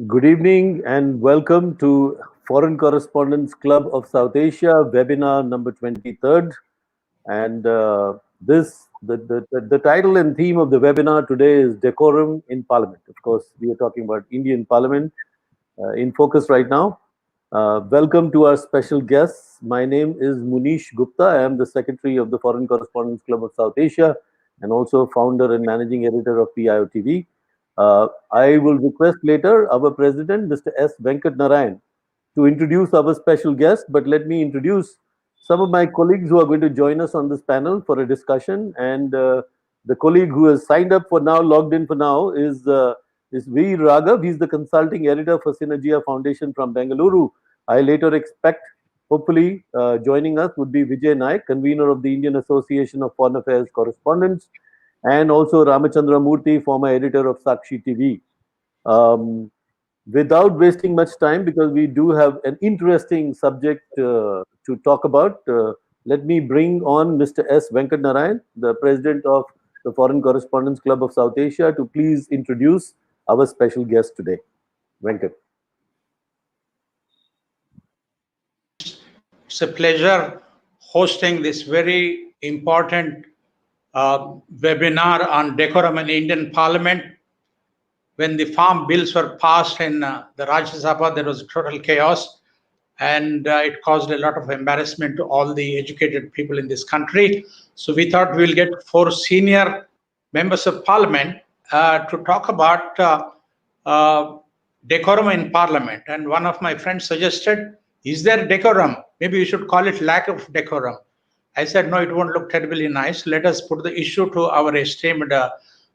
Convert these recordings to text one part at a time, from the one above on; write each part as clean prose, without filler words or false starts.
Good evening and welcome to Foreign Correspondents Club of South Asia webinar number 23rd. And the title and theme of the webinar today is Decorum in Parliament. Of course, we are talking about Indian Parliament in focus right now. Welcome to our special guests. My name is Munish Gupta. I am the Secretary of the Foreign Correspondents Club of South Asia and also founder and managing editor of PIOTV. I will request later our president, Mr. S. Venkat Narayan, to introduce our special guest, but let me introduce some of my colleagues who are going to join us on this panel for a discussion. And the colleague who has signed up for now, logged in for now, is V. Raghav. He's the consulting editor for Synergia Foundation from Bengaluru. I later expect, hopefully, joining us would be Vijay Naik, convener of the Indian Association of Foreign Affairs Correspondents, and also Ramachandra Murthy, former editor of Sakshi TV. Without wasting much time, because we do have an interesting subject to talk about, let me bring on Mr. S. Venkat Narayan, the president of the Foreign Correspondents Club of South Asia, to please introduce our special guest today. Venkat. It's a pleasure hosting this very important webinar on decorum in Indian Parliament. When the farm bills were passed in the Rajya Sabha, there was total chaos, and it caused a lot of embarrassment to all the educated people in this country. So we thought we'll get 4 senior members of Parliament to talk about decorum in Parliament. And one of my friends suggested, is there decorum? Maybe we should call it lack of decorum. I said, no, it won't look terribly nice. Let us put the issue to our esteemed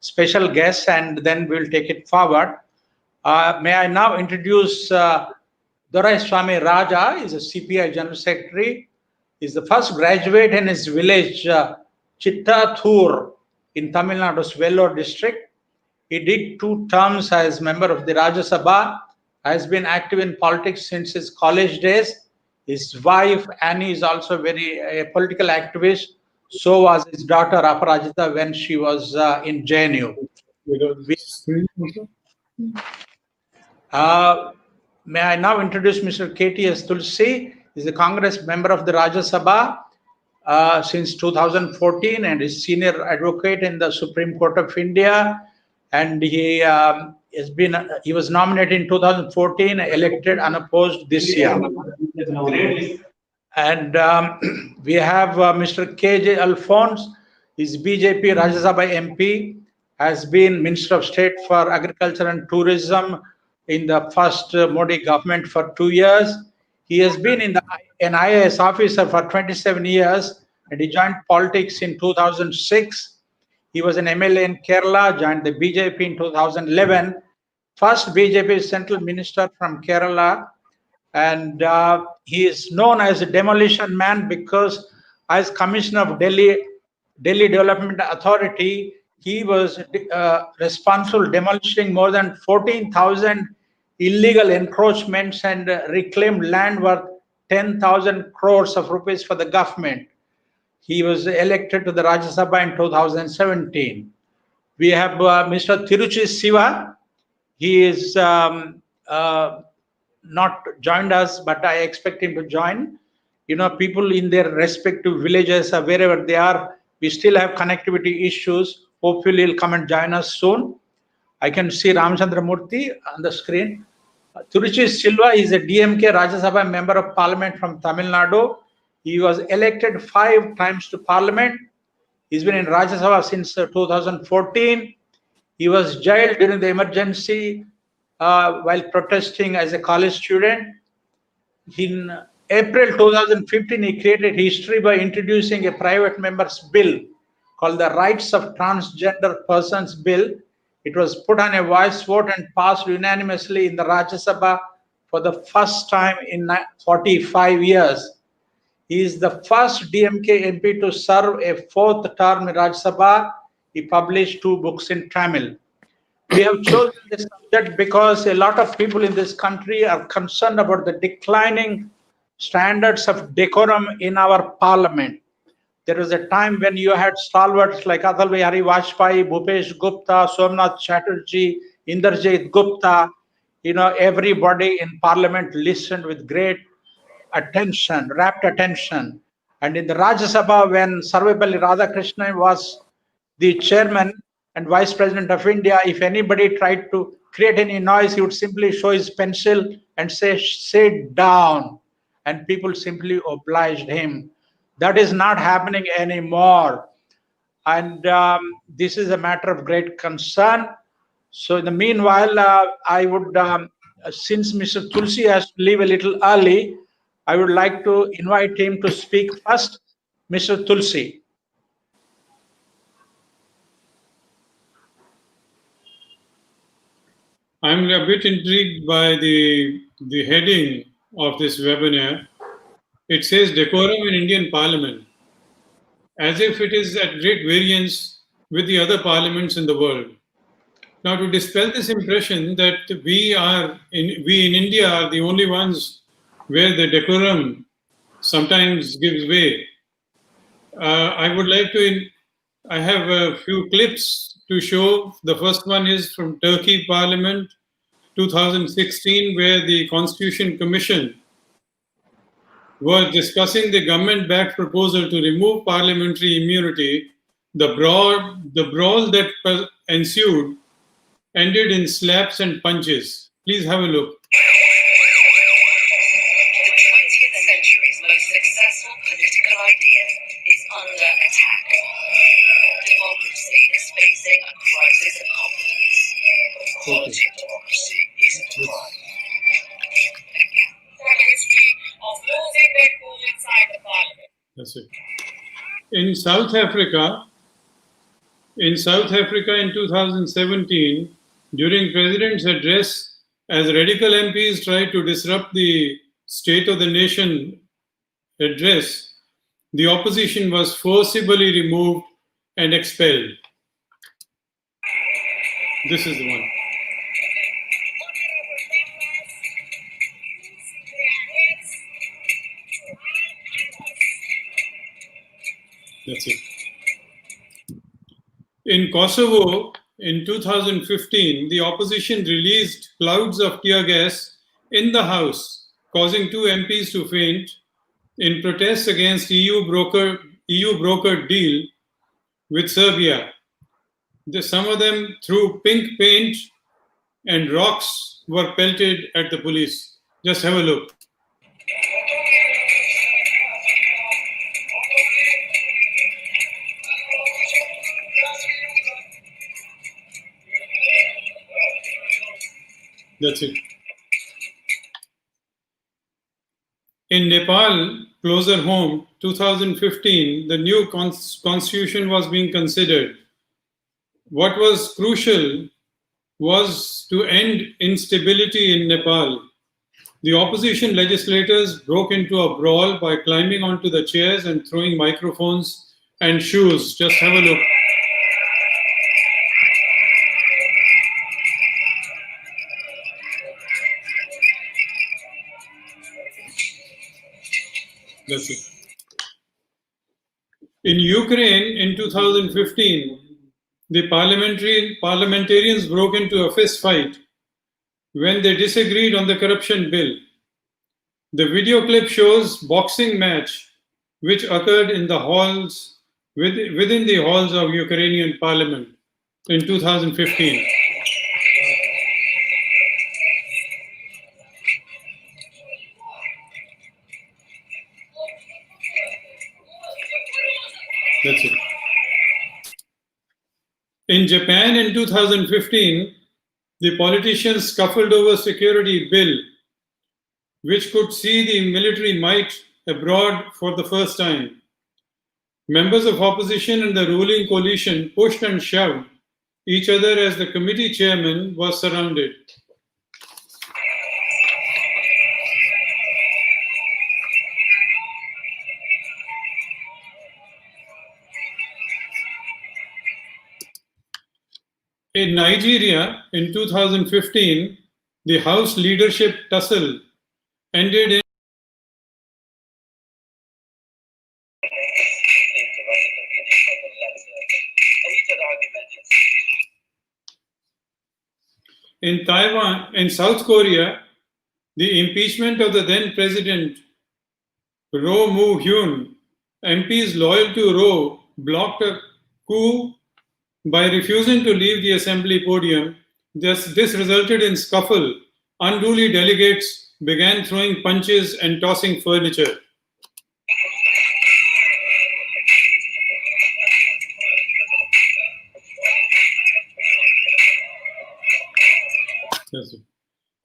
special guest, and then we'll take it forward. May I now introduce Doraiswamy Raja. Is a CPI General Secretary. He's the first graduate in his village, Chittathur, in Tamil Nadu's Vellore district. He did 2 terms as member of the Rajya Sabha, has been active in politics since his college days. His wife, Annie, is also a political activist. So was his daughter, Aparajita, when she was in JNU. May I now introduce Mr. KTS Tulsi. He's a Congress member of the Rajya Sabha since 2014 and is senior advocate in the Supreme Court of India. And he was nominated in 2014, elected unopposed this year. And we have Mr. KJ Alphonse. He's BJP Rajya Sabha MP, has been Minister of State for Agriculture and Tourism in the first Modi government for 2 years. He has been an IAS officer for 27 years, and he joined politics in 2006. He was an MLA in Kerala, joined the BJP in 2011, first BJP central minister from Kerala, and he is known as a demolition man because as Commissioner of Delhi Development Authority, he was responsible demolishing more than 14,000 illegal encroachments and reclaimed land worth 10,000 crores of rupees for the government. He was elected to the Rajya Sabha in 2017. We have Mr. Tiruchi Siva. He is not joined us, but I expect him to join. You know, people in their respective villages or wherever they are, we still have connectivity issues. Hopefully, he'll come and join us soon. I can see Ramachandra Murthy on the screen. Tiruchi Silva is a DMK Rajya Sabha member of Parliament from Tamil Nadu. He was elected 5 times to Parliament. He's been in Rajya Sabha since 2014. He was jailed during the emergency while protesting as a college student. In April 2015, he created history by introducing a private member's bill called the Rights of Transgender Persons Bill. It was put on a voice vote and passed unanimously in the Rajya Sabha for the first time in 45 years. He is the first DMK MP to serve a 4th term in Rajya Sabha. He published 2 books in Tamil. We have chosen this subject because a lot of people in this country are concerned about the declining standards of decorum in our parliament. There was a time when you had stalwarts like Atal Bihari Vajpayee, Bhupesh Gupta, Somnath Chatterjee, Inderjit Gupta. everybody in Parliament listened with great attention, rapt attention. And in the Rajya Sabha, when Sarvepalli Radhakrishnan was the chairman and vice president of India, if anybody tried to create any noise, he would simply show his pencil and say, "Sit down." And people simply obliged him. That is not happening anymore. And this is a matter of great concern. So in the meanwhile, I would, since Mr. Tulsi has to leave a little early, I would like to invite him to speak first. Mr. Tulsi. I'm a bit intrigued by the heading of this webinar. It says Decorum in Indian Parliament, as if it is at great variance with the other parliaments in the world. Now, to dispel this impression that we in India are the only ones where the decorum sometimes gives way, I would like to. I have a few clips to show. The first one is from Turkey Parliament, 2016, where the Constitution Commission was discussing the government-backed proposal to remove parliamentary immunity. The brawl that ensued ended in slaps and punches. Please have a look. The 20th century's most successful political idea is under attack. Democracy is facing a crisis of confidence. Quality of democracy is at decline. Again, for a history of losing their cool inside the parliament. That's it. In South Africa in 2017, during President's address, as radical MPs tried to disrupt the State of the Nation address, the opposition was forcibly removed and expelled. This is the one. That's it. In Kosovo, in 2015, the opposition released clouds of tear gas in the House, causing 2 MPs to faint in protests against EU brokered deal with Serbia. Some of them threw pink paint and rocks were pelted at the police. Just have a look. That's it. In Nepal, closer home, 2015, the new constitution was being considered. What was crucial was to end instability in Nepal. The opposition legislators broke into a brawl by climbing onto the chairs and throwing microphones and shoes. Just have a look. That's it. In Ukraine in 2015, the parliamentarians broke into a fist fight when they disagreed on the corruption bill. The video clip shows boxing match which occurred in the halls within the halls of Ukrainian parliament in 2015. That's it. In Japan in 2015, the politicians scuffled over security bill, which could see the military might abroad for the first time. Members of opposition and the ruling coalition pushed and shoved each other as the committee chairman was surrounded. In Nigeria, in 2015, the House leadership tussle ended in In Taiwan, in South Korea, the impeachment of the then president Roh Moo-hyun, MPs loyal to Roh blocked a coup by refusing to leave the assembly podium. This resulted in scuffle. Unruly delegates began throwing punches and tossing furniture.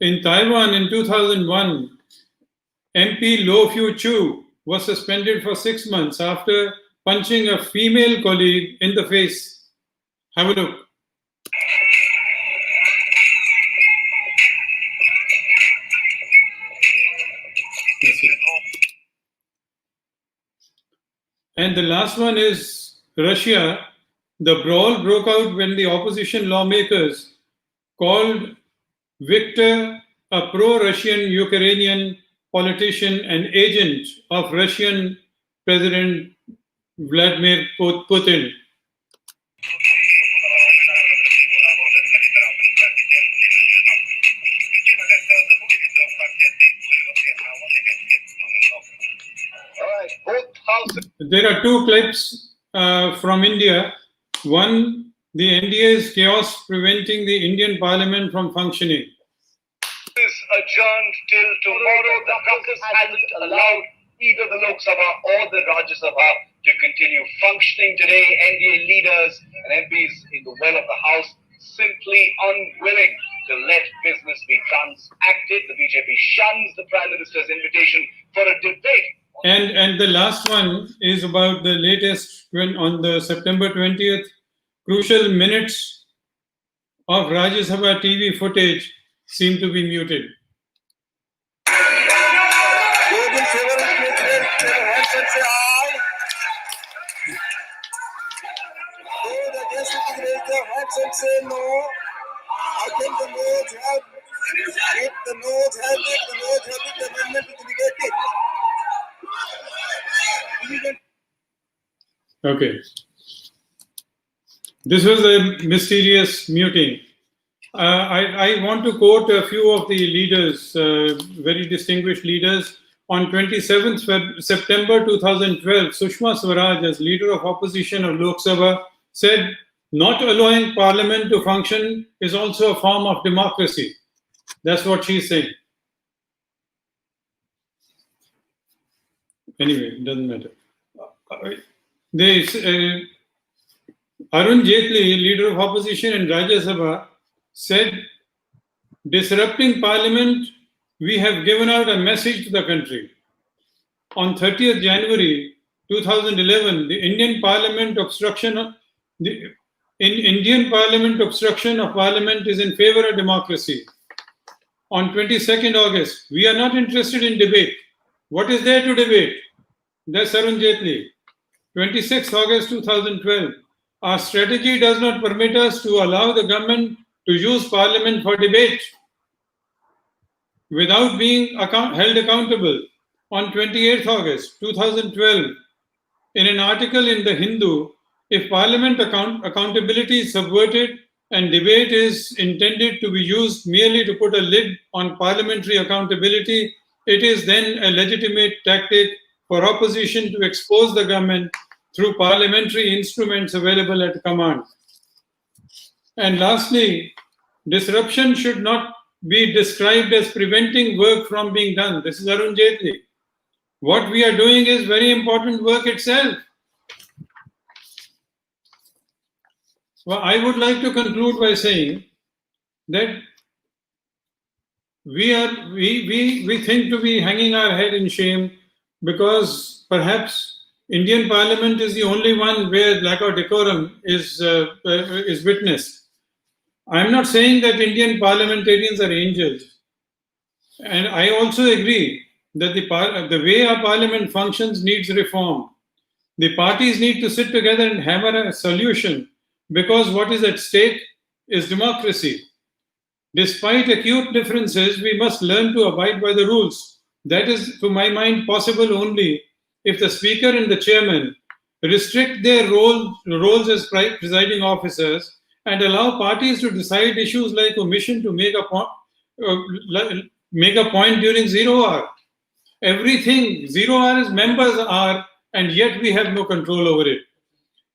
In Taiwan in 2001, MP Lo Fiu-chu was suspended for 6 months after punching a female colleague in the face. Have a look. And the last one is Russia. The brawl broke out when the opposition lawmakers called Viktor a pro-Russian Ukrainian politician and agent of Russian President Vladimir Putin. There are two clips from India. One, the NDA's chaos preventing the Indian Parliament from functioning. Is adjourned till tomorrow. The caucus hasn't allowed either the Lok Sabha or the Rajya Sabha to continue functioning today. NDA leaders and MPs in the well of the House simply unwilling to let business be transacted. The BJP shuns the Prime Minister's invitation for a debate. And the last one is about the latest, when on the September 20th, crucial minutes of Rajya Sabha TV footage seem to be muted. Okay. This was a mysterious muting. I want to quote a few of the leaders, very distinguished leaders. On 27th September 2012, Sushma Swaraj, as leader of opposition of Lok Sabha, said, "Not allowing parliament to function is also a form of democracy." That's what she's saying. Anyway, it doesn't matter. Arun Jaitley, leader of opposition in Rajya Sabha, said, "Disrupting parliament, we have given out a message to the country." On 30th January 2011, the Indian Parliament obstruction of parliament is in favor of democracy. On 22nd August, "We are not interested in debate." What is there to debate? That's Arun Jaitley. 26th August 2012, "Our strategy does not permit us to allow the government to use parliament for debate without being held accountable." On 28th August 2012, in an article in The Hindu, "If parliament accountability is subverted and debate is intended to be used merely to put a lid on parliamentary accountability, it is then a legitimate tactic for opposition to expose the government through parliamentary instruments available at command." And lastly, disruption should not be described as preventing work from being done. This is Arun Jaitley. What we are doing is very important work itself. Well, I would like to conclude by saying that we think to be hanging our head in shame because perhaps Indian Parliament is the only one where lack of decorum is witnessed. I'm not saying that Indian parliamentarians are angels, and I also agree that the way our parliament functions needs reform. The parties need to sit together and hammer a solution, because what is at stake is democracy. Despite acute differences, we must learn to abide by the rules. That is, to my mind, possible only if the Speaker and the Chairman restrict their roles as presiding officers and allow parties to decide issues like omission to make a point during zero hour. Everything zero hour is members are, and yet we have no control over it.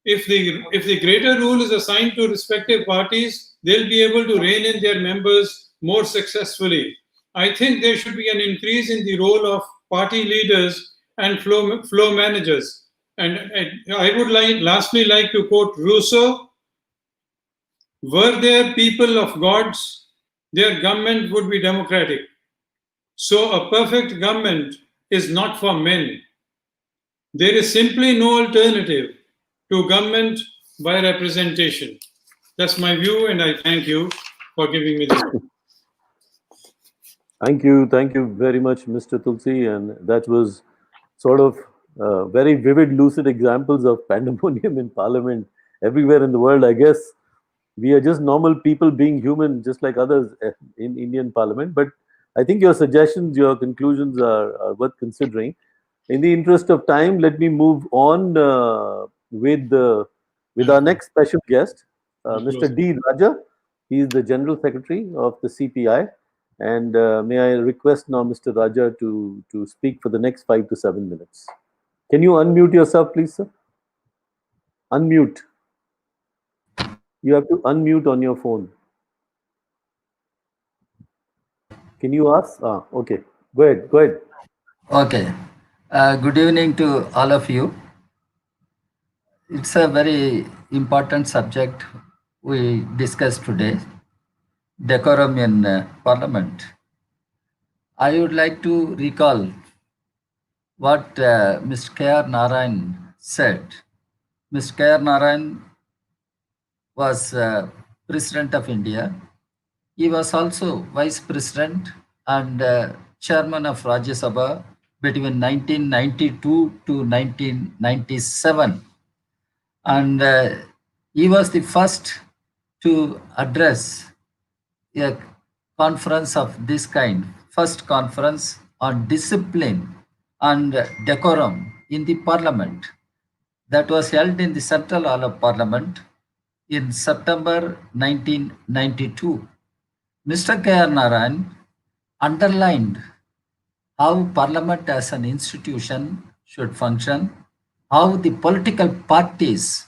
If the greater rule is assigned to respective parties, they'll be able to rein in their members more successfully. I think there should be an increase in the role of party leaders and flow managers. And I would lastly like to quote Rousseau: "Were there people of gods, their government would be democratic. So a perfect government is not for men. There is simply no alternative to government by representation." That's my view, and I thank you for giving me this. Thank you very much, Mr. Tulsi. And that was sort of very vivid, lucid examples of pandemonium in Parliament everywhere in the world. I guess we are just normal people being human, just like others in Indian Parliament. But I think your suggestions, your conclusions are worth considering. In the interest of time, let me move on with our next special guest, Mr. D. Raja. He is the General Secretary of the CPI. And may I request now Mr. Raja to speak for the next 5 to 7 minutes. Can you unmute yourself, please, sir? Unmute. You have to unmute on your phone. Can you ask? Okay. Go ahead. Okay. Good evening to all of you. It's a very important subject we discussed today, decorum in Parliament. I would like to recall what Mr. K.R. Narayan said. Mr. K.R. Narayan was President of India. He was also Vice President and Chairman of Rajya Sabha between 1992 to 1997. And he was the first to address a conference of this kind, first conference on discipline and decorum in the Parliament, that was held in the Central Hall of Parliament in September 1992. Mr. K.R. Narayan underlined how Parliament as an institution should function, how the political parties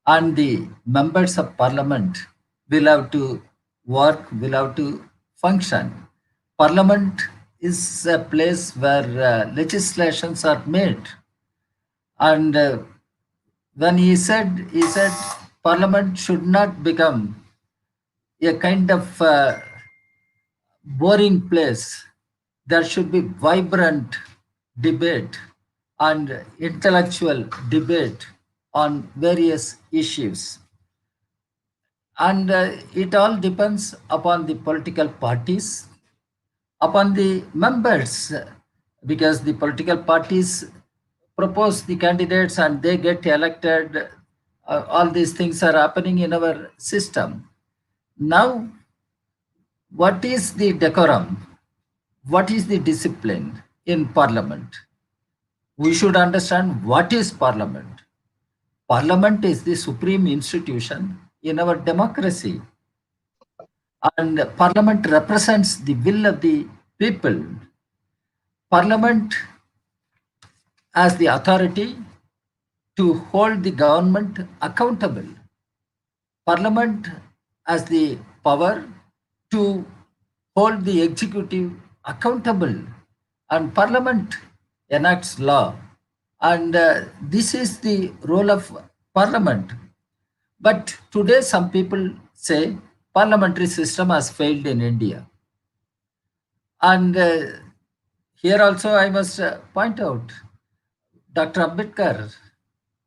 and the members of Parliament will have to work, will have to function. Parliament is a place where legislations are made. And when he said Parliament should not become a kind of boring place. There should be vibrant debate and intellectual debate on various issues. And it all depends upon the political parties, upon the members, because the political parties propose the candidates and they get elected. All these things are happening in our system. Now, what is the decorum? What is the discipline in Parliament? We should understand what is Parliament. Parliament is the supreme institution in our democracy. And Parliament represents the will of the people. Parliament has the authority to hold the government accountable. Parliament has the power to hold the executive accountable, and Parliament enacts law. And this is the role of Parliament. But today some people say parliamentary system has failed in India. And here also I must point out, Dr. Ambedkar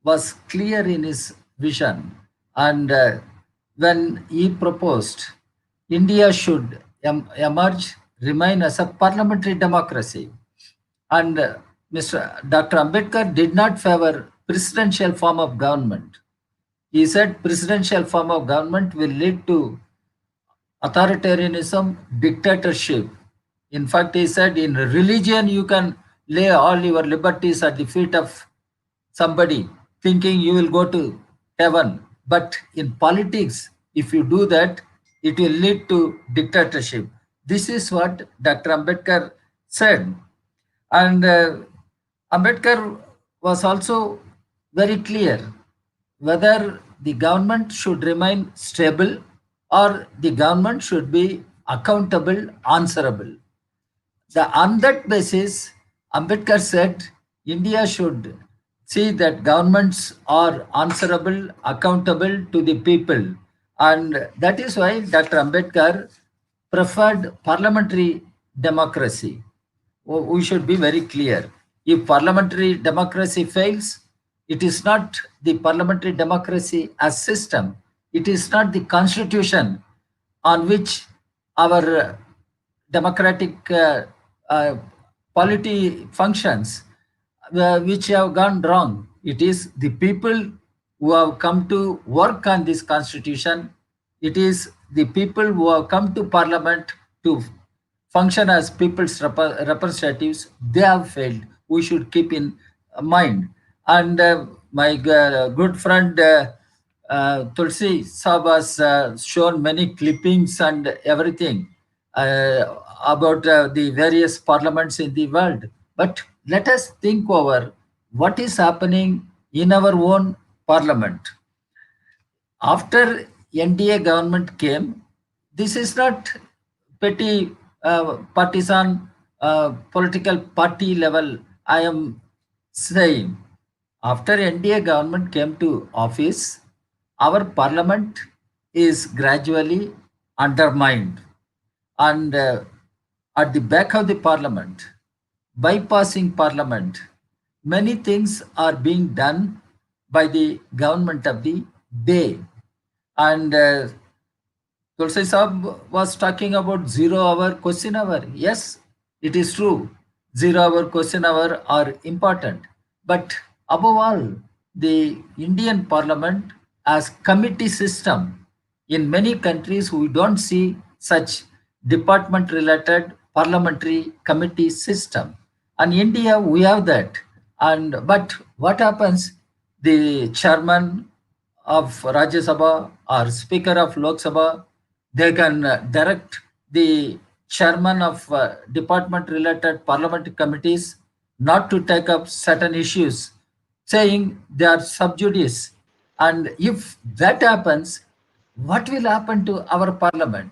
was clear in his vision, and when he proposed India should emerge, remain as a parliamentary democracy. And Dr. Ambedkar did not favor presidential form of government. He said presidential form of government will lead to authoritarianism, dictatorship. In fact, he said in religion you can lay all your liberties at the feet of somebody thinking you will go to heaven. But in politics, If you do that, it will lead to dictatorship. This is what Dr. Ambedkar said. And Ambedkar was also very clear whether the government should remain stable or the government should be accountable, answerable. On that basis, Ambedkar said India should see that governments are answerable, accountable to the people. And that is why Dr. Ambedkar preferred parliamentary democracy. We should be very clear. If parliamentary democracy fails, it is not the parliamentary democracy as system. It is not the constitution on which our democratic polity functions which have gone wrong. It is the people who have come to work on this constitution. It is the people who have come to parliament to function as people's representatives. They have failed. We should keep in mind. And my good friend Tulsi Saab has shown many clippings and everything about the various parliaments in the world. But let us think over what is happening in our own parliament. After NDA government came, this is not petty partisan political party level. I am saying after NDA government came to office, our parliament is gradually undermined. And at the back of the parliament, bypassing parliament, many things are being done by the government of the day. And Tulsi Saab was talking about 0 hour question hour. Yes, it is true. 0 hour question hour are important. But above all, the Indian parliament as committee system. In many countries, we don't see such department related parliamentary committee system. And India, we have that. And but what happens? The chairman of Rajya Sabha or Speaker of Lok Sabha, they can direct the chairman of department related parliamentary committees not to take up certain issues, saying they are sub judice. And if that happens, what will happen to our parliament?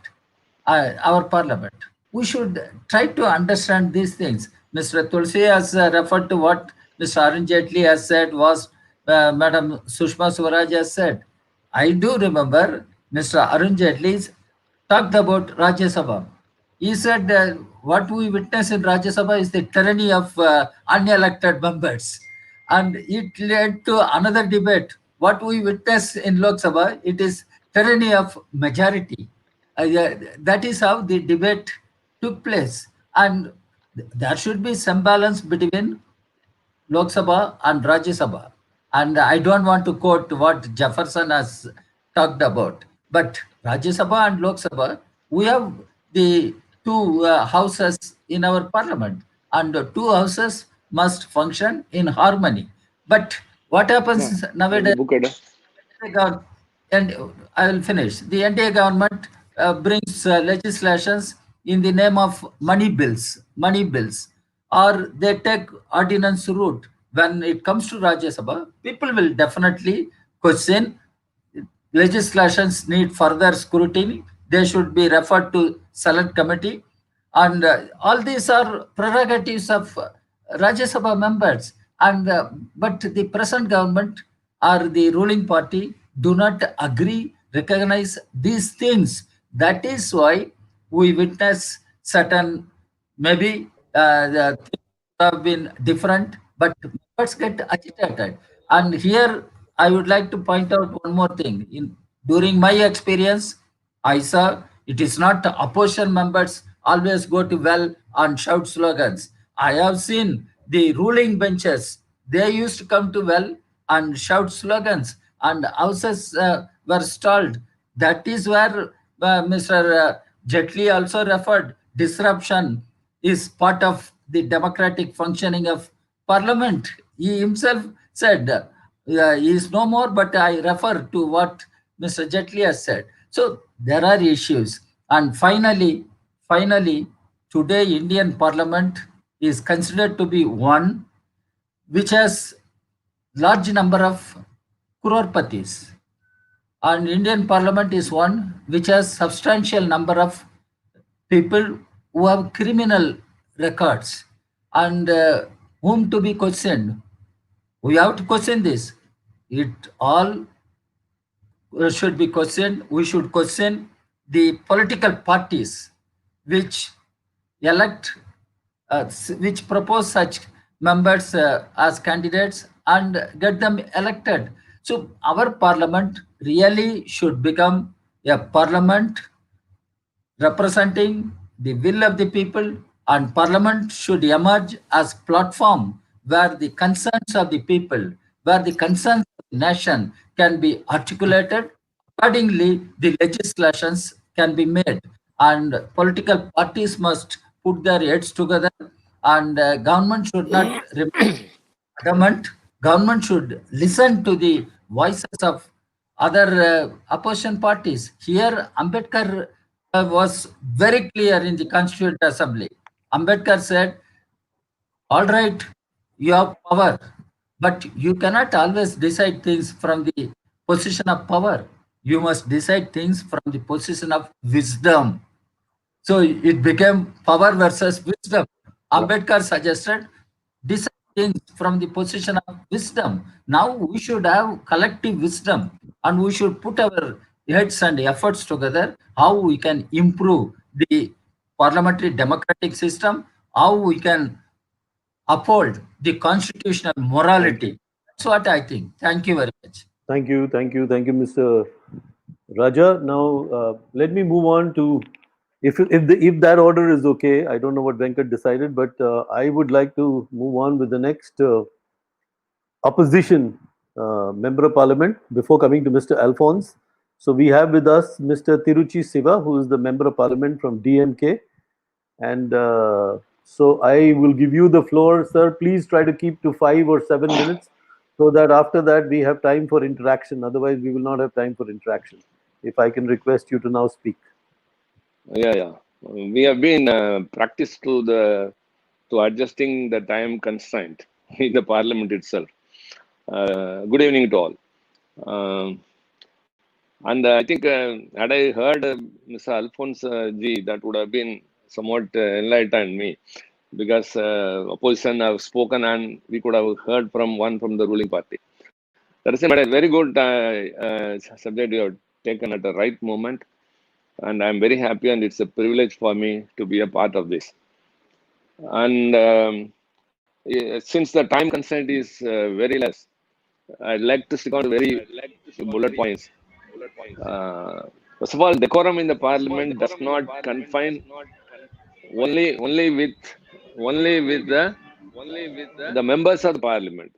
Our parliament. We should try to understand these things. Mr. Tulsi has referred to what Mr. Arun Jaitley has said, was Madam Sushma Swaraj has said. I do remember Mr. Arun Jaitley talked about Rajya Sabha. He said what we witness in Rajya Sabha is the tyranny of unelected members. And it led to another debate. What we witness in Lok Sabha, it is tyranny of majority. That is how the debate took place. And there should be some balance between Lok Sabha and Rajya Sabha. And I don't want to quote what Jefferson has talked about. But Rajya Sabha and Lok Sabha, we have the two houses in our parliament. And the two houses must function in harmony. But what happens nowadays? And I will finish. The NDA government brings legislations in the name of money bills, or they take ordinance route. When it comes to Rajya Sabha, people will definitely question legislations need further scrutiny. They should be referred to select committee. And all these are prerogatives of Rajya Sabha members. And but the present government or the ruling party do not agree, recognize these things. That is why we witness certain maybe the things have been different, but members get agitated. And here I would like to point out one more thing. During my experience, I saw it is not opposition members always go to well and shout slogans. I have seen the ruling benches, they used to come to well and shout slogans, and houses were stalled. That is where Mr. Jaitley also referred. Disruption is part of the democratic functioning of parliament. He himself said, he is no more, but I refer to what Mr. Jaitley has said. So there are issues. And finally, today Indian Parliament is considered to be one which has large number of crorpatis. And Indian Parliament is one which has substantial number of people who have criminal records and whom to be questioned. We have to question this. It all should be questioned. We should question the political parties which elect, which propose such members as candidates and get them elected. So our parliament really should become a parliament representing the will of the people, and parliament should emerge as platform where the concerns of the people, where the concerns of the nation can be articulated. Accordingly, the legislations can be made, and political parties must put their heads together, and government should not government government should listen to the voices of other opposition parties. Here, Ambedkar was very clear in the Constituent Assembly. Ambedkar said, "All right, you have power, but you cannot always decide things from the position of power. You must decide things from the position of wisdom." So it became power versus wisdom. Ambedkar suggested decide things from the position of wisdom. Now we should have collective wisdom, and we should put our heads and efforts together how we can improve the parliamentary democratic system, how we can uphold the constitutional morality. That's what I think. Thank you very much. Thank you, Mr. Raja. Now, let me move on to if that order is okay. I don't know what Venkat decided, but I would like to move on with the next opposition member of parliament before coming to Mr. Alphonse. So we have with us Mr. Tiruchi Siva, who is the member of parliament from DMK, and so I will give you the floor, sir. Please try to keep to 5 or 7 minutes, so that after that we have time for interaction. Otherwise, we will not have time for interaction. If I can request you to now speak. Yeah. We have been practiced to adjusting the time constraint in the parliament itself. Good evening to all. And I think had I heard Mr. Alphonse G, that would have been somewhat enlightened me, because opposition have spoken and we could have heard from one from the ruling party. That is a very good subject you have taken at the right moment, and I'm very happy, and it's a privilege for me to be a part of this. And since the time constraint is very less, I'd like to stick on to very bullet points. First of all, decorum in the parliament does not confine only with the members of the parliament.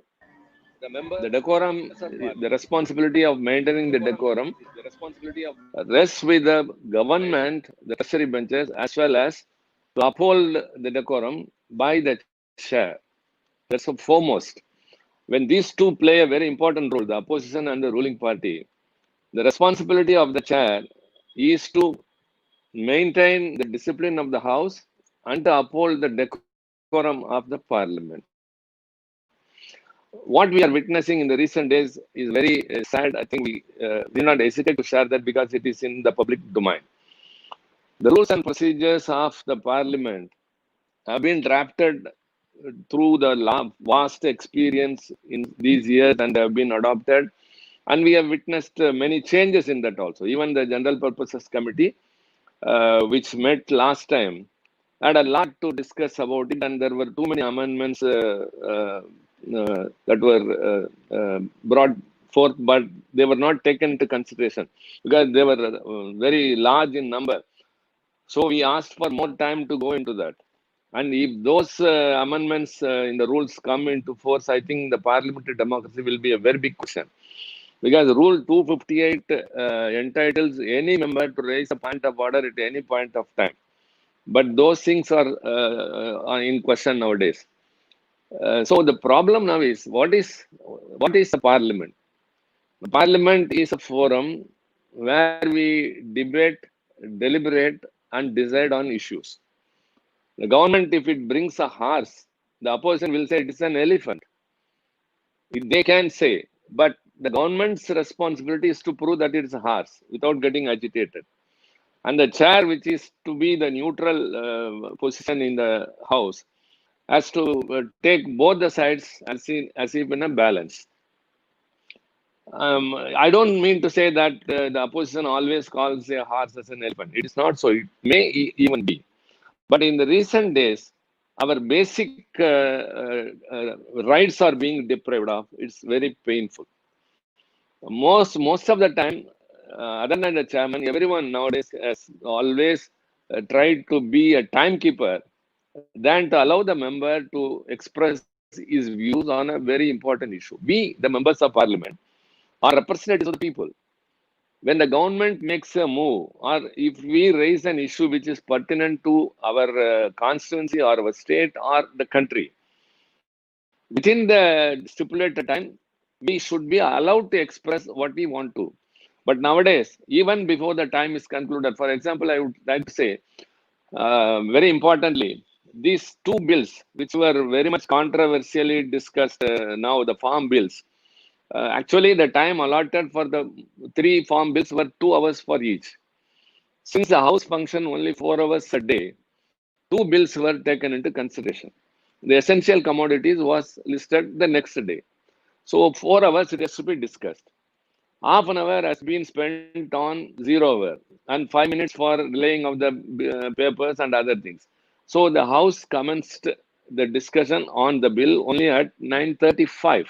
The decorum, the responsibility of maintaining the decorum rests with the government, the treasury benches, as well as to uphold the decorum by the chair. That's the foremost. When these two play a very important role, the opposition and the ruling party, the responsibility of the chair is to maintain the discipline of the house and to uphold the decorum of the parliament. What we are witnessing in the recent days is very sad. I think we will not hesitate to share that because it is in the public domain. The rules and procedures of the parliament have been drafted through the vast experience in these years and have been adopted. And we have witnessed many changes in that also. Even the General Purposes Committee, which met last time, had a lot to discuss about it, and there were too many amendments that were brought forth, but they were not taken into consideration because they were very large in number. So we asked for more time to go into that. And if those amendments in the rules come into force, I think the parliamentary democracy will be a very big question. Because Rule 258 entitles any member to raise a point of order at any point of time. But those things are in question nowadays. So the problem now is, what is the parliament? The parliament is a forum where we debate, deliberate, and decide on issues. The government, if it brings a horse, the opposition will say it is an elephant. They can say, but the government's responsibility is to prove that it is a horse without getting agitated. And the chair, which is to be the neutral position in the house, has to take both the sides as if in a balance. I don't mean to say that the opposition always calls a horse as an elephant. It is not so. It may even be. But in the recent days, our basic rights are being deprived of. It's very painful. Most of the time, other than the chairman, everyone nowadays has always tried to be a timekeeper than to allow the member to express his views on a very important issue. We, the members of parliament, are representatives of the people. When the government makes a move, or if we raise an issue which is pertinent to our constituency or our state or the country, within the stipulated time, we should be allowed to express what we want to. But nowadays, even before the time is concluded, for example, I would like to say, very importantly, these two bills, which were very much controversially discussed now, the farm bills, actually, the time allotted for the three farm bills were 2 hours for each. Since the House functioned only 4 hours a day, two bills were taken into consideration. The essential commodities was listed the next day. So 4 hours it has to be discussed. Half an hour has been spent on 0 hour and 5 minutes for relaying of the papers and other things. So the House commenced the discussion on the bill only at 9:35.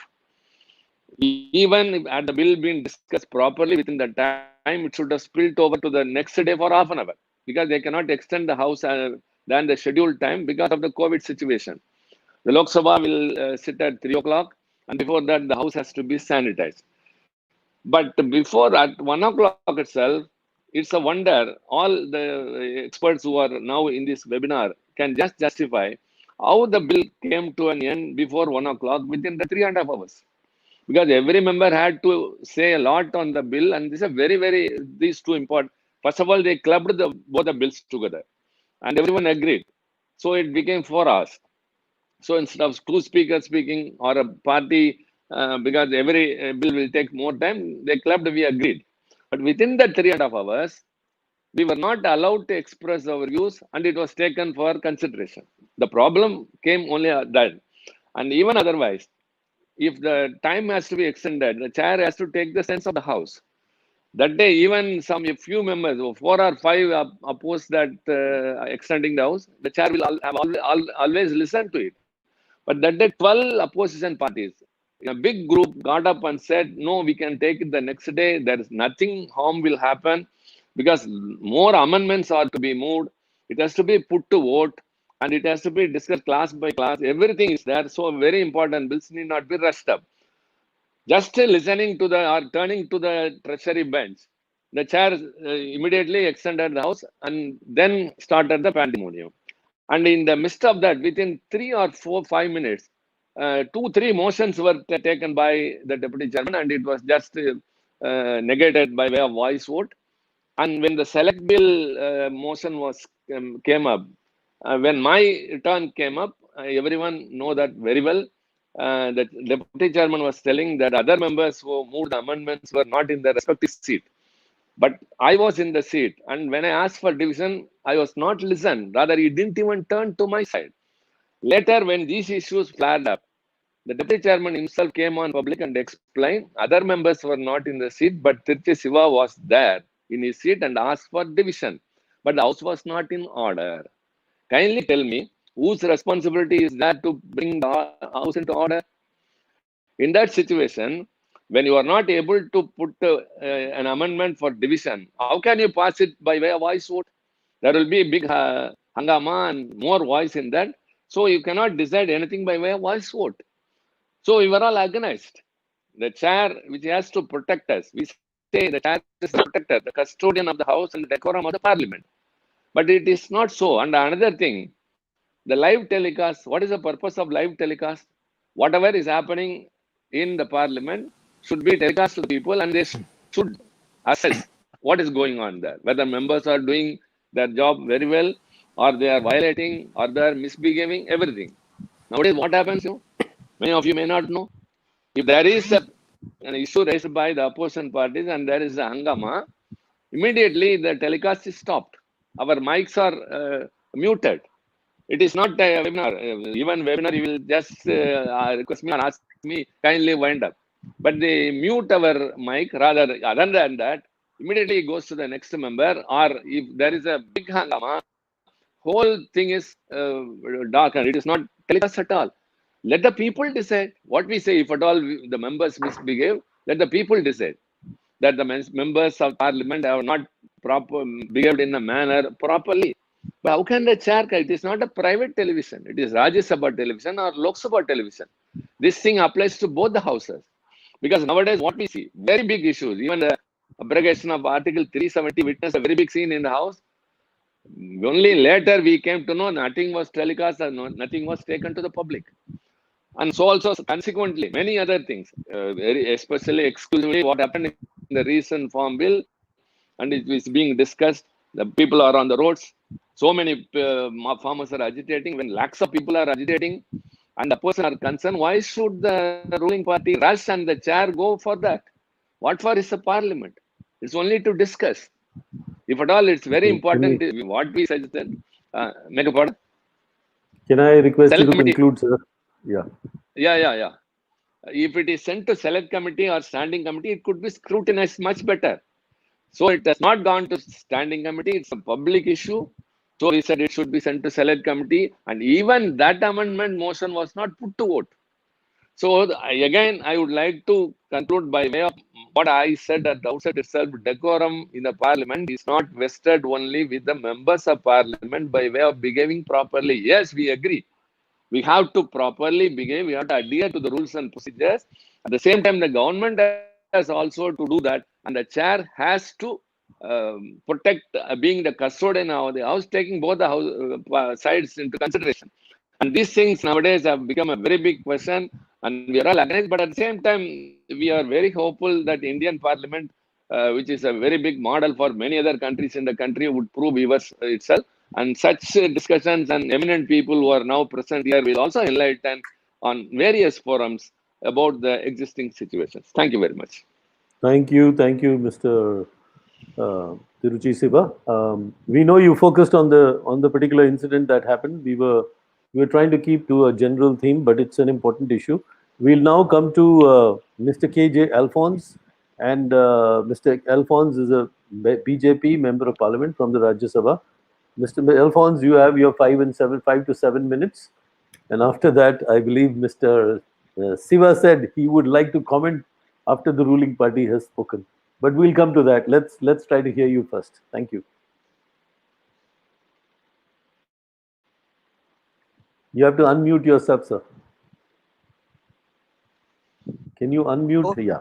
Even if had the bill been discussed properly within the time, it should have spilled over to the next day for half an hour because they cannot extend the House than the scheduled time because of the COVID situation. The Lok Sabha will sit at 3 o'clock, and before that, the House has to be sanitized. But before at 1 o'clock itself, it's a wonder all the experts who are now in this webinar can just justify how the bill came to an end before 1 o'clock within the 3.5 hours. Because every member had to say a lot on the bill, and this is these two important. First of all, they clubbed both the bills together, and everyone agreed. So it became 4 hours. So instead of two speakers speaking or a party, because every bill will take more time, they clubbed, we agreed. But within the 3.5 hours, we were not allowed to express our views and it was taken for consideration. The problem came only at that. And even otherwise, if the time has to be extended, the chair has to take the sense of the House. That day, even a few members, 4 or 5, opposed that extending the House. The chair will have always listened to it. But that day, 12 opposition parties in a big group got up and said, no, we can take it the next day. There is nothing harm will happen because more amendments are to be moved. It has to be put to vote and it has to be discussed class by class. Everything is there. So very important. Bills need not be rushed up. Just listening to or turning to the treasury bench, the chair immediately extended the House and then started the pandemonium. And in the midst of that, within 3 or 4, 5 minutes, 2, 3 motions were taken by the deputy chairman, and it was just negated by way of voice vote. And when the select bill motion was came up, when my turn came up, everyone know that very well. The deputy chairman was telling that other members who moved the amendments were not in their respective seat. But I was in the seat, and when I asked for division, I was not listened. Rather, he didn't even turn to my side. Later, when these issues flared up, the deputy chairman himself came on public and explained. Other members were not in the seat, but Tirthi Siva was there in his seat and asked for division. But the House was not in order. Kindly tell me, whose responsibility is that to bring the House into order? In that situation, when you are not able to put an amendment for division, how can you pass it by way of voice vote? There will be a big hangama and more voice in that. So you cannot decide anything by way of voice vote. So we were all agonized. The chair, which has to protect us, we say the chair is the protector, the custodian of the House and the decorum of the Parliament. But it is not so. And another thing, the live telecast, what is the purpose of live telecast? Whatever is happening in the Parliament should be telecast to the people and they should assess what is going on there, whether members are doing their job very well, or they are violating, or they are misbehaving, everything. Nowadays, what happens, many of you may not know. If there is an issue raised by the opposition parties and there is a hangama, immediately the telecast is stopped. Our mics are muted. It is not a webinar. Even webinar, you will just request me or ask me, kindly wind up. But they mute our mic. Rather, other than that, immediately it goes to the next member. Or if there is a big hangama, whole thing is dark and it is not telecast at all. Let the people decide what we say. If at all the members misbehave, let the people decide that the members of parliament have not behaved in a manner properly. But how can the chair? It is not a private television. It is Rajya Sabha television or Lok Sabha television. This thing applies to both the houses. Because nowadays, what we see, very big issues. Even the abrogation of Article 370 witnessed a very big scene in the House. Only later we came to know nothing was telecast and nothing was taken to the public. And so also, consequently, many other things, especially exclusively what happened in the recent farm bill, and it is being discussed. The people are on the roads. So many farmers are agitating. When lakhs of people are agitating, and the person are concerned, why should the ruling party rush and the chair go for that? What for is the parliament? It's only to discuss. If at all, it's very important. What we suggested, make a point. Can I request you Select to committee. conclude, sir? Yeah. Yeah. If it is sent to select committee or standing committee, it could be scrutinized much better. So it has not gone to standing committee. It's a public issue. So we said it should be sent to select committee. And even that amendment motion was not put to vote. So again, I would like to conclude by way of what I said at the outset itself. Decorum in the parliament is not vested only with the members of parliament by way of behaving properly. Yes, we agree. We have to properly behave. We have to adhere to the rules and procedures. At the same time, the government has also to do that, and the chair has to protect being the custodian of the house, taking both the house, sides into consideration. And these things nowadays have become a very big question, and we are all against. But at the same time, we are very hopeful that Indian Parliament, which is a very big model for many other countries in the country, would prove itself. And such discussions and eminent people who are now present here will also enlighten on various forums about the existing situations. Thank you very much. Thank you, Mr. Tiruchi Siva. We know you focused on the particular incident that happened. We were trying to keep to a general theme, but it's an important issue. We'll now come to Mr. KJ Alphonse, and Mr. Alphonse is a BJP member of Parliament from the Rajya Sabha. Mr. Alphonse, you have your 5 to 7 minutes, and after that, I believe Mr. Siva said he would like to comment after the ruling party has spoken. But we'll come to that. Let's try to hear you first. Thank you. You have to unmute yourself, sir. Can you unmute? Oh. Yeah.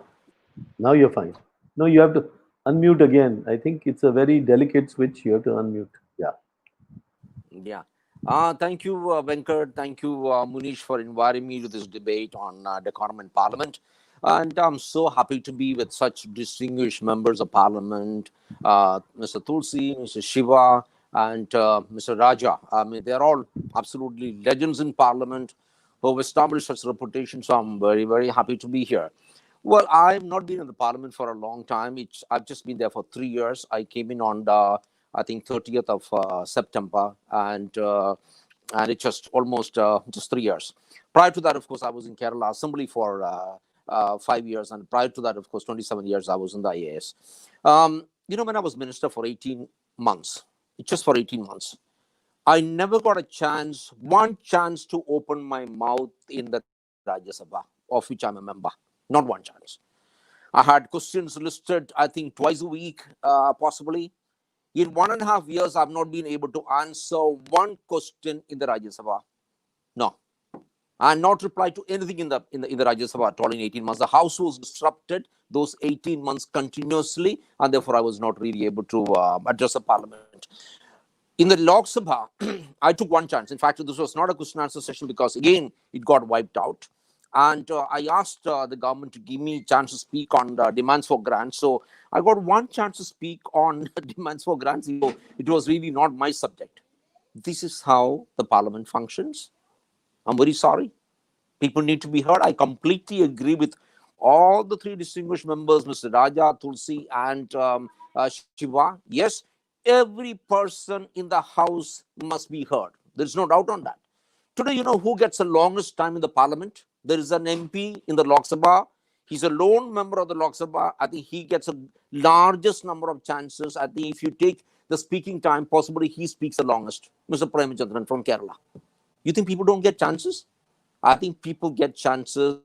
Now you're fine. No, you have to unmute again. I think it's a very delicate switch. You have to unmute. Yeah. Yeah. Thank you, Venkat. Thank you, Munish, for inviting me to this debate on Decorum in Parliament. And I'm so happy to be with such distinguished members of Parliament, Mr. Tulsi, Mr. Shiva, and Mr. Raja. I mean, they're all absolutely legends in Parliament who have established such a reputation. So I'm very, very happy to be here. Well, I've not been in the Parliament for a long time. I've just been there for 3 years. I came in on I think 30th of September, and it's just almost just 3 years. Prior to that, of course, I was in Kerala Assembly for 5 years, and prior to that, of course, 27 years I was in the IAS. When I was minister for 18 months, just for 18 months, I never got one chance to open my mouth in the Rajya Sabha, of which I'm a member. Not one chance. I had questions listed, I think, twice a week, possibly. In 1.5 years, I've not been able to answer one question in the Rajya Sabha. No. And not reply to anything in the Rajya Sabha at all in 18 months. The House was disrupted those 18 months continuously, and therefore I was not really able to address the Parliament. In the Lok Sabha, I took one chance. In fact, this was not a question answer session because, again, it got wiped out. and I asked the government to give me a chance to speak on demands for grants. So I got one chance to speak on demands for grants. It was really not my subject. This is how the parliament functions. I'm very sorry. People need to be heard. I completely agree with all the three distinguished members, Mr. Raja, Tulsi, and Shiva. Yes, every person in the house must be heard. There's no doubt on that. Today, you know who gets the longest time in the parliament? There is an MP in the Lok Sabha. He's a lone member of the Lok Sabha. I think he gets the largest number of chances. I think if you take the speaking time, possibly he speaks the longest. Mr. Ramachandra from Kerala. You think people don't get chances? I think people get chances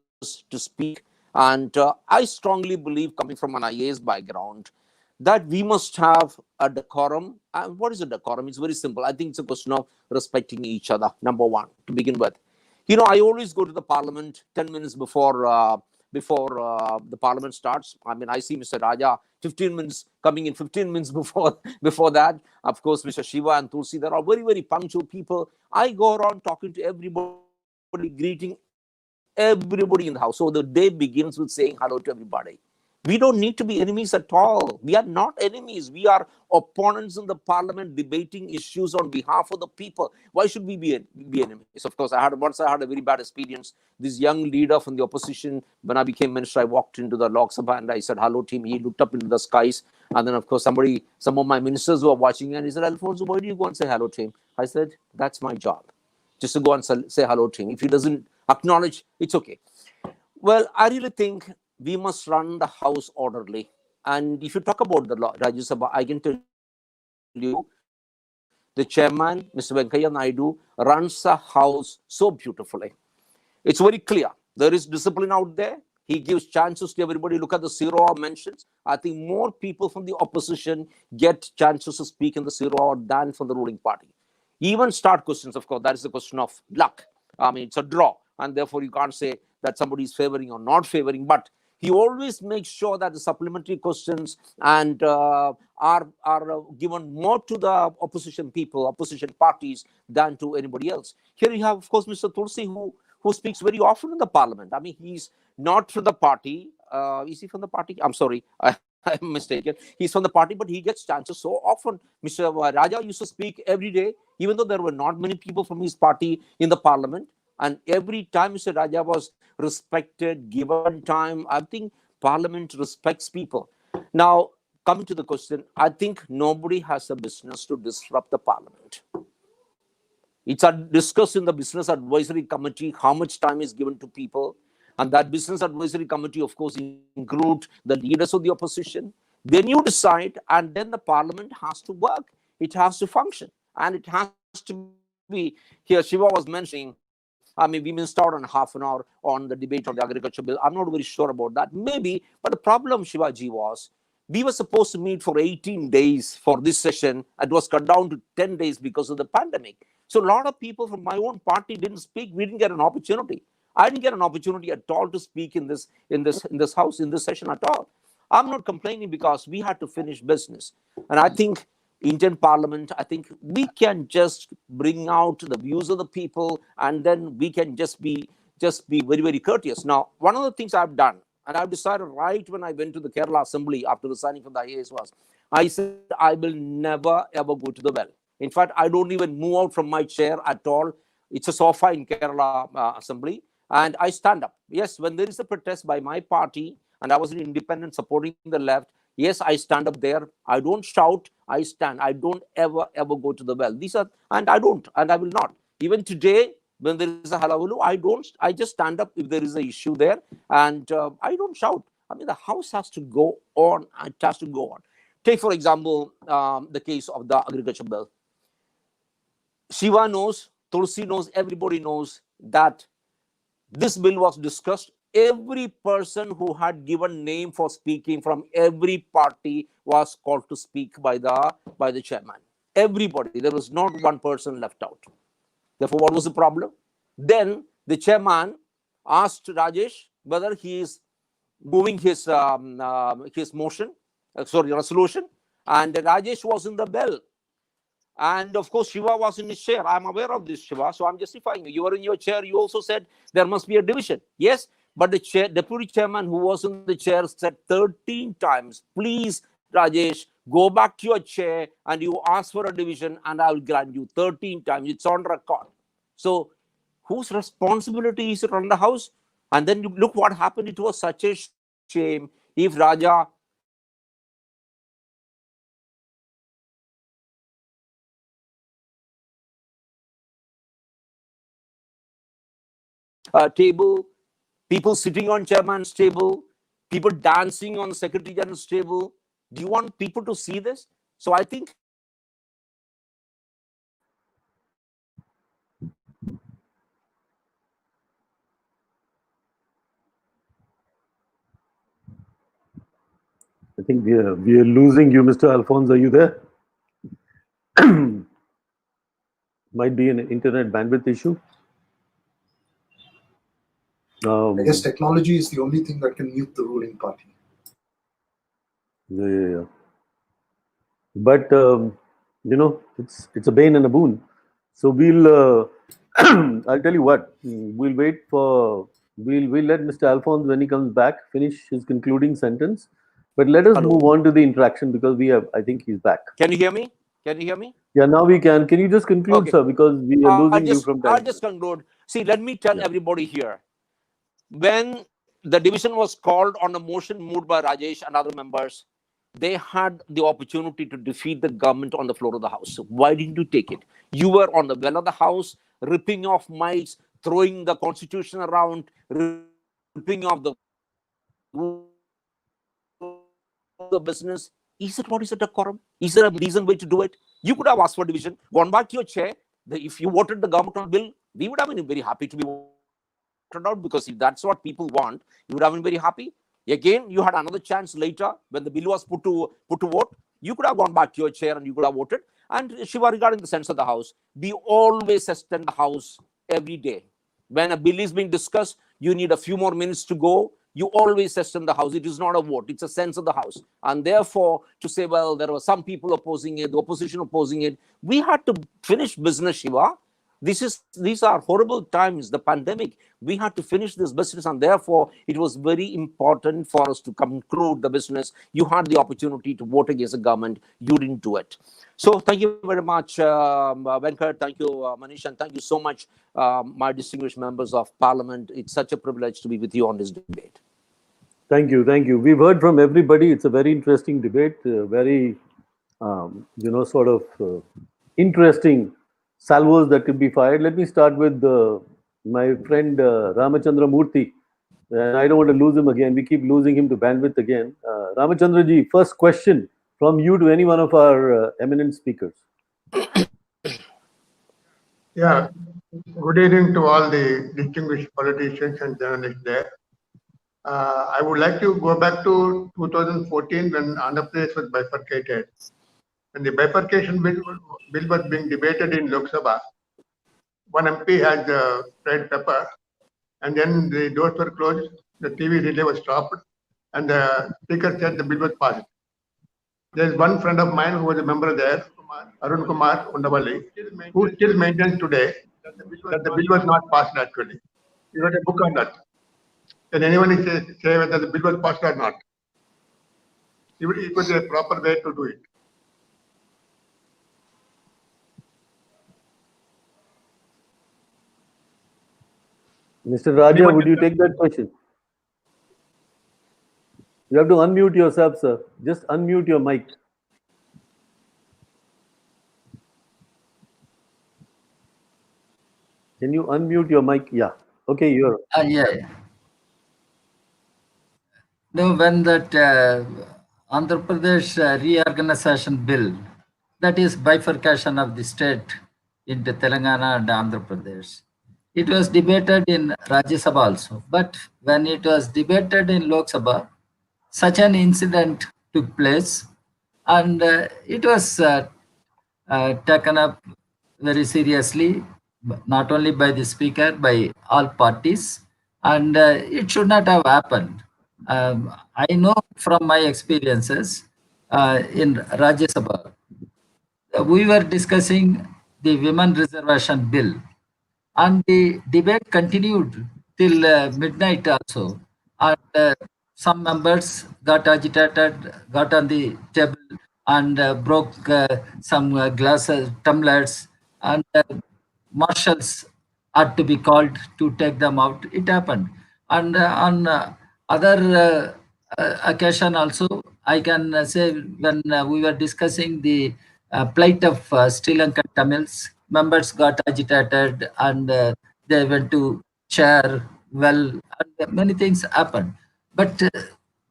to speak. And I strongly believe, coming from an IAS background, that we must have a decorum. And what is a decorum? It's very simple. I think it's a question of respecting each other, number one, to begin with. You know, I always go to the parliament 10 minutes before the parliament starts. I mean, I see Mr. Raja 15 minutes coming in 15 minutes before that. Of course, Mr. Shiva and Tulsi, they're all very, very punctual people. I go around talking to everybody, greeting everybody in the house. So the day begins with saying hello to everybody. We don't need to be enemies at all. We are not enemies. We are opponents in the parliament debating issues on behalf of the people. Why should we be enemies? Of course, once I had a very bad experience. This young leader from the opposition, when I became minister, I walked into the Lok Sabha and I said, hello, team. He looked up into the skies. And then, of course, some of my ministers were watching and he said, Alfonso, why do you go and say hello to him? I said, that's my job, just to go and say hello to him. If he doesn't acknowledge, it's okay. Well, I really think we must run the house orderly. And if you talk about the Rajya Sabha, I can tell you the chairman, Mr. Venkaiah Naidu, runs the house so beautifully. It's very clear. There is discipline out there. He gives chances to everybody. Look at the zero mentions. I think more people from the opposition get chances to speak in the zero than from the ruling party. Even start questions, of course, that is a question of luck. I mean, it's a draw, and therefore you can't say that somebody is favoring or not favoring. But he always makes sure that the supplementary questions and are given more to the opposition people, opposition parties, than to anybody else. Here you have, of course, Mr. Tulsi, who speaks very often in the parliament. I mean, he's not from the party. Is he from the party? I'm sorry, I'm mistaken. He's from the party, but he gets chances so often. Mr. Raja used to speak every day, even though there were not many people from his party in the parliament. And every time Mr. Raja was respected, given time. I think parliament respects people. Now, coming to the question, I think nobody has a business to disrupt the parliament. It's discussed in the business advisory committee how much time is given to people. And that business advisory committee, of course, includes the leaders of the opposition. Then you decide, and then the parliament has to work. It has to function. And it has to be, here Shiva was mentioning, I mean, we missed out on half an hour on the debate on the agriculture bill. I'm not very sure about that. Maybe, but the problem, Shivaji, was we were supposed to meet for 18 days for this session. It was cut down to 10 days because of the pandemic. So a lot of people from my own party didn't speak. We didn't get an opportunity. I didn't get an opportunity at all to speak in this house, in this session at all. I'm not complaining because we had to finish business. And I think Indian Parliament, I think we can just bring out the views of the people, and then we can just be very, very courteous. Now, one of the things I've done, and I've decided right when I went to the Kerala Assembly after resigning from the IAS, was I said I will never ever go to the well. In fact, I don't even move out from my chair at all. It's a sofa in Kerala Assembly, and I stand up. Yes, when there is a protest by my party, and I was an independent supporting the left, yes, I stand up there. I don't shout. I stand. I don't ever go to the well. And I don't, and I will not. Even today, when there is a halawalu, I just stand up if there is an issue there, and I don't shout. I mean, the house has to go on. It has to go on. Take, for example, the case of the agriculture bill. Shiva knows, Tulsi knows, everybody knows that this bill was discussed. Every person who had given name for speaking from every party was called to speak by the chairman. Everybody. There was not one person left out. Therefore, what was the problem? Then the chairman asked Rajesh whether he is moving his resolution, and Rajesh was in the bell. And of course, Shiva was in his chair. I'm aware of this, Shiva. So I'm justifying you. You were in your chair. You also said there must be a division. Yes, but the deputy chairman who was in the chair said 13 times, please, Rajesh, go back to your chair and you ask for a division and I will grant you 13 times. It's on record. So whose responsibility is it on the house? And then you look what happened. It was such a shame if Raja table, people sitting on chairman's table, people dancing on the secretary general's table. Do you want people to see this? So I think we are losing you, Mr. Alphonse. Are you there? Might be an internet bandwidth issue. I guess technology is the only thing that can mute the ruling party. Yeah. But it's a bane and a boon. So we'll I'll tell you what. We'll let Mr. Alphonse, when he comes back, finish his concluding sentence. But let us move on to the interaction, because I think he's back. Can you hear me? Can you hear me? Yeah, now we can. Can you just conclude, Okay. sir? Because we are losing you from time. I'll just conclude. See, let me tell everybody here. When the division was called on a motion moved by Rajesh and other members, they had the opportunity to defeat the government on the floor of the house. Why didn't you take it? You were on the well of the house, ripping off mics, throwing the constitution around, ripping off the business. Is it what is a decorum? Is there a decent way to do it? You could have asked for division, gone back to your chair. If you voted the government on bill, we would have been very happy to be voted out, because if that's what people want, you would have been very happy. Again, you had another chance later when the bill was put to vote. You could have gone back to your chair and you could have voted. And Shiva, regarding the sense of the house, we always extend the house every day. When a bill is being discussed, you need a few more minutes to go. You always extend the house. It is not a vote. It's a sense of the house. And therefore, to say, well, there were some people opposing it, the opposition opposing it, we had to finish business, Shiva. These are horrible times, the pandemic. We had to finish this business, and therefore it was very important for us to conclude the business. You had the opportunity to vote against the government. You didn't do it. So thank you very much, Venkat. Thank you, Manish, and thank you so much, my distinguished members of Parliament. It's such a privilege to be with you on this debate. Thank you. We've heard from everybody. It's a very interesting debate, very sort of interesting salvos that could be fired. Let me start with my friend Ramachandra Murthy. And I don't want to lose him again. We keep losing him to bandwidth again. Ramachandra ji, first question from you to any one of our eminent speakers. Yeah, good evening to all the distinguished politicians and journalists there. I would like to go back to 2014 when Andhra Pradesh was bifurcated. When the bifurcation bill was being debated in Lok Sabha, one MP had red pepper, and then the doors were closed, the TV relay was stopped, and the speaker said the bill was passed. There is one friend of mine who was a member there, Arun Kumar Undavalli, who still maintains today that the bill was not passed actually. He wrote a book on that. Can anyone say whether the bill was passed or not? It was a proper way to do it. Mr. Raja, would you take that question? You have to unmute yourself, sir. Just unmute your mic. Can you unmute your mic? Yeah. Okay, you're. Yeah. No, when that Andhra Pradesh reorganization bill, that is bifurcation of the state into Telangana and Andhra Pradesh. It was debated in Rajya Sabha also, but when it was debated in Lok Sabha, such an incident took place, and it was taken up very seriously, not only by the speaker, by all parties, and it should not have happened. I know from my experiences in Rajya Sabha, we were discussing the women reservation bill, and the debate continued till midnight also. And some members got agitated, got on the table and broke some glasses, tumblers, and marshals had to be called to take them out. It happened. And on other occasion also, I can say when we were discussing the plight of Sri Lankan Tamils, members got agitated and they went to chair well, and many things happened. But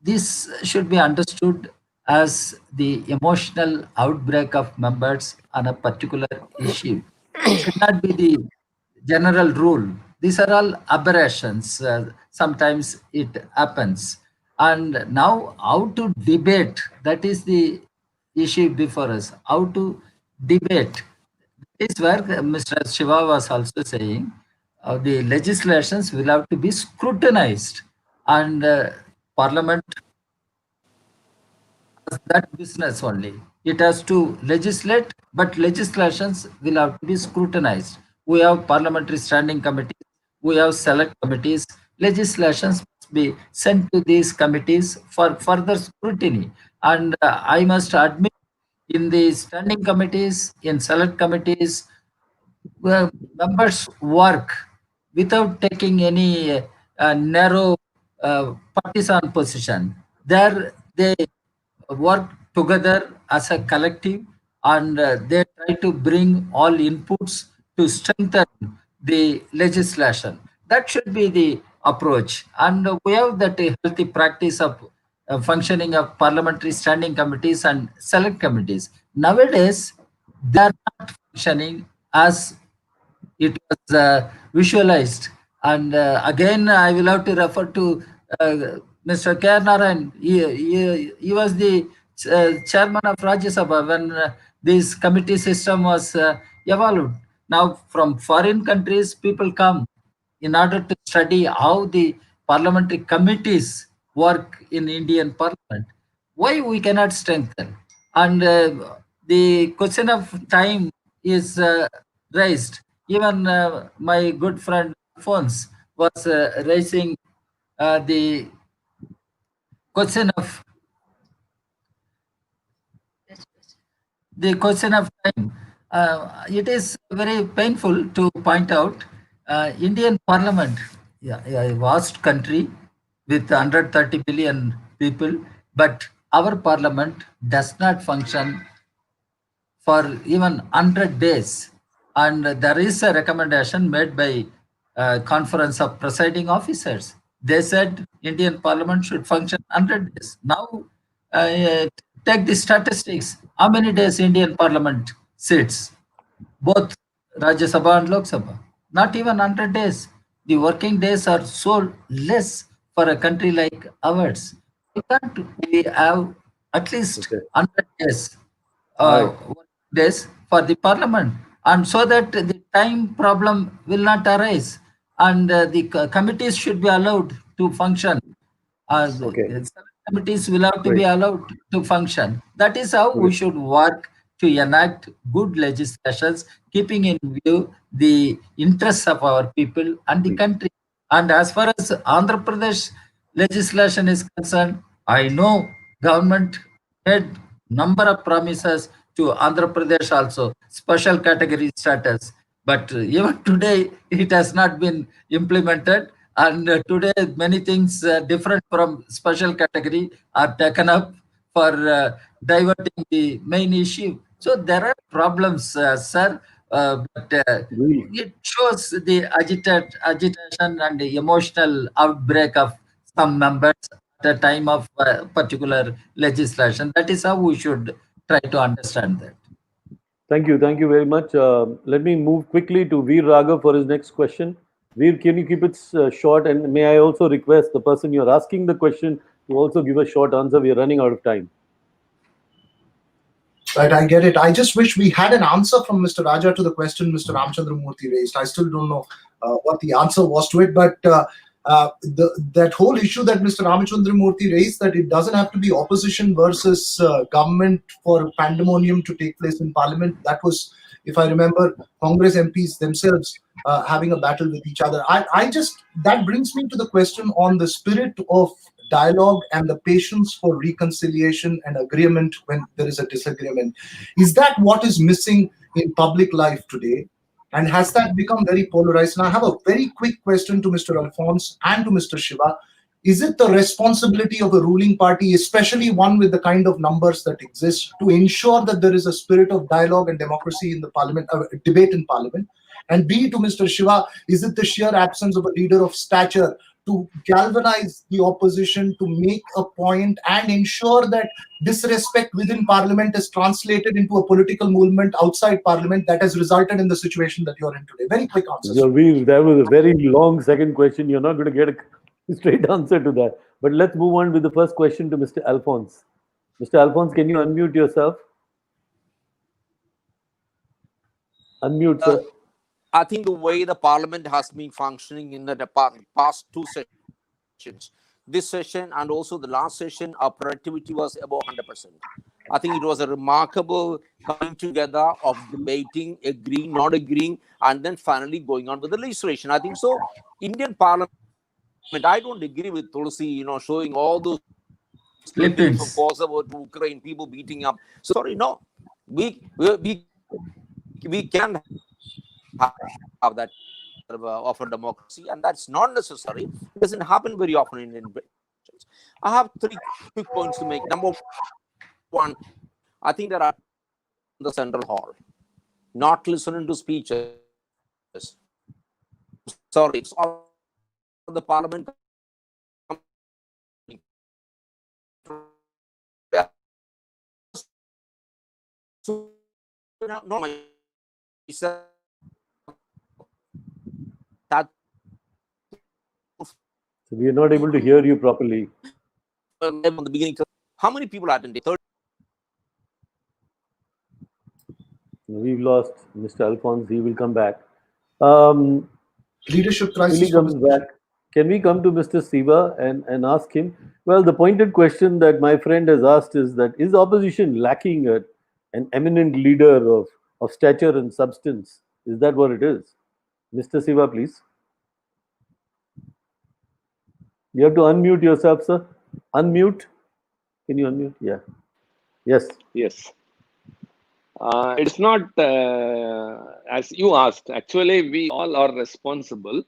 this should be understood as the emotional outbreak of members on a particular issue. Should not be the general rule. These are all aberrations. Sometimes it happens. And now, how to debate, that is the issue before us. How to debate. This is where Mr. Shiva was also saying the legislations will have to be scrutinized, and Parliament that business only. It has to legislate, but legislations will have to be scrutinized. We have parliamentary standing committees, we have select committees. Legislations must be sent to these committees for further scrutiny. And I must admit, in the standing committees, in select committees, members work without taking any narrow partisan position. There they work together as a collective, and they try to bring all inputs to strengthen the legislation. That should be the approach. And we have that healthy practice of functioning of parliamentary standing committees and select committees. Nowadays, they are not functioning as it was visualized. And again, I will have to refer to Mr. K. Narayan. He was the chairman of Rajya Sabha when this committee system was evolved. Now, from foreign countries, people come in order to study how the parliamentary committees work in Indian Parliament. Why we cannot strengthen? And the question of time is raised. Even my good friend Alphonse was raising the question of time. It is very painful to point out Indian Parliament, a vast country with 130 billion people, but our Parliament does not function for even 100 days. And there is a recommendation made by Conference of Presiding Officers. They said Indian Parliament should function 100 days. Now, take the statistics. How many days Indian Parliament sits? Both Rajya Sabha and Lok Sabha. Not even 100 days. The working days are so less for a country like ours. Why can't we have at least 100 days? Days for the parliament, and so that the time problem will not arise, and the committees should be allowed to function. Committees will have to be allowed to function. That is how we should work to enact good legislations, keeping in view the interests of our people and the country. And as far as Andhra Pradesh legislation is concerned, I know government made number of promises to Andhra Pradesh also, special category status. But even today, it has not been implemented. And today, many things different from special category are taken up for diverting the main issue. So there are problems, sir. But it shows the agitation and the emotional outbreak of some members at the time of particular legislation. That is how we should try to understand that. Thank you very much. Let me move quickly to Veer Raghav for his next question. Veer, can you keep it short? And may I also request the person you're asking the question to also give a short answer? We are running out of time. Right, I get it. I just wish we had an answer from Mr. Raja to the question Mr. Ramachandra Murthy raised. I still don't know what the answer was to it, but that whole issue that Mr. Ramachandra Murthy raised, that it doesn't have to be opposition versus government for pandemonium to take place in Parliament. That was, if I remember, Congress MPs themselves having a battle with each other. That brings me to the question on the spirit of dialogue and the patience for reconciliation and agreement when there is a disagreement. Is that what is missing in public life today? And has that become very polarized? And I have a very quick question to Mr. Alphonse and to Mr. Shiva. Is it the responsibility of a ruling party, especially one with the kind of numbers that exist, to ensure that there is a spirit of dialogue and democracy in the parliament, debate in parliament? And B, to Mr. Shiva, is it the sheer absence of a leader of stature to galvanize the opposition to make a point and ensure that disrespect within parliament is translated into a political movement outside parliament that has resulted in the situation that you're in today? Very quick answers. That was a very long second question. You're not going to get a straight answer to that. But let's move on with the first question to Mr. Alphonse. Mr. Alphonse, can you unmute yourself? Unmute, sir. I think the way the parliament has been functioning in the past two sessions, this session and also the last session, our productivity was above 100%. I think it was a remarkable coming together of debating, agreeing, not agreeing, and then finally going on with the legislation. I think so. Indian parliament, I don't agree with Tulsi, showing all those clippings from Kosovo to Ukraine, people beating up. Sorry, no, we can have that of a democracy, and that's not necessary. It doesn't happen very often in Indian elections. I have three quick points to make. Number one, I think there are in the central hall, not listening to speeches. Sorry, it's all the parliament. So, no, that so we are not able to hear you properly. On the beginning, how many people attended? We've lost Mr. Alphonse. He will come back. Leadership crisis. He comes back. Can we come to Mr. Siva and ask him? Well, the pointed question that my friend has asked is that is opposition lacking an eminent leader of stature and substance? Is that what it is? Mr. Siva, please. You have to unmute yourself, sir. Unmute. Can you unmute? Yeah. Yes. Yes. It's not as you asked. Actually, we all are responsible.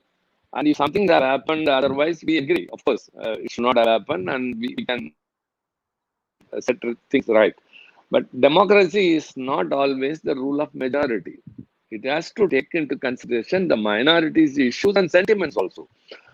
And if something that happened, otherwise we agree. Of course, it should not have happened, and we can set things right. But democracy is not always the rule of majority. It has to take into consideration the minorities' issues and sentiments also.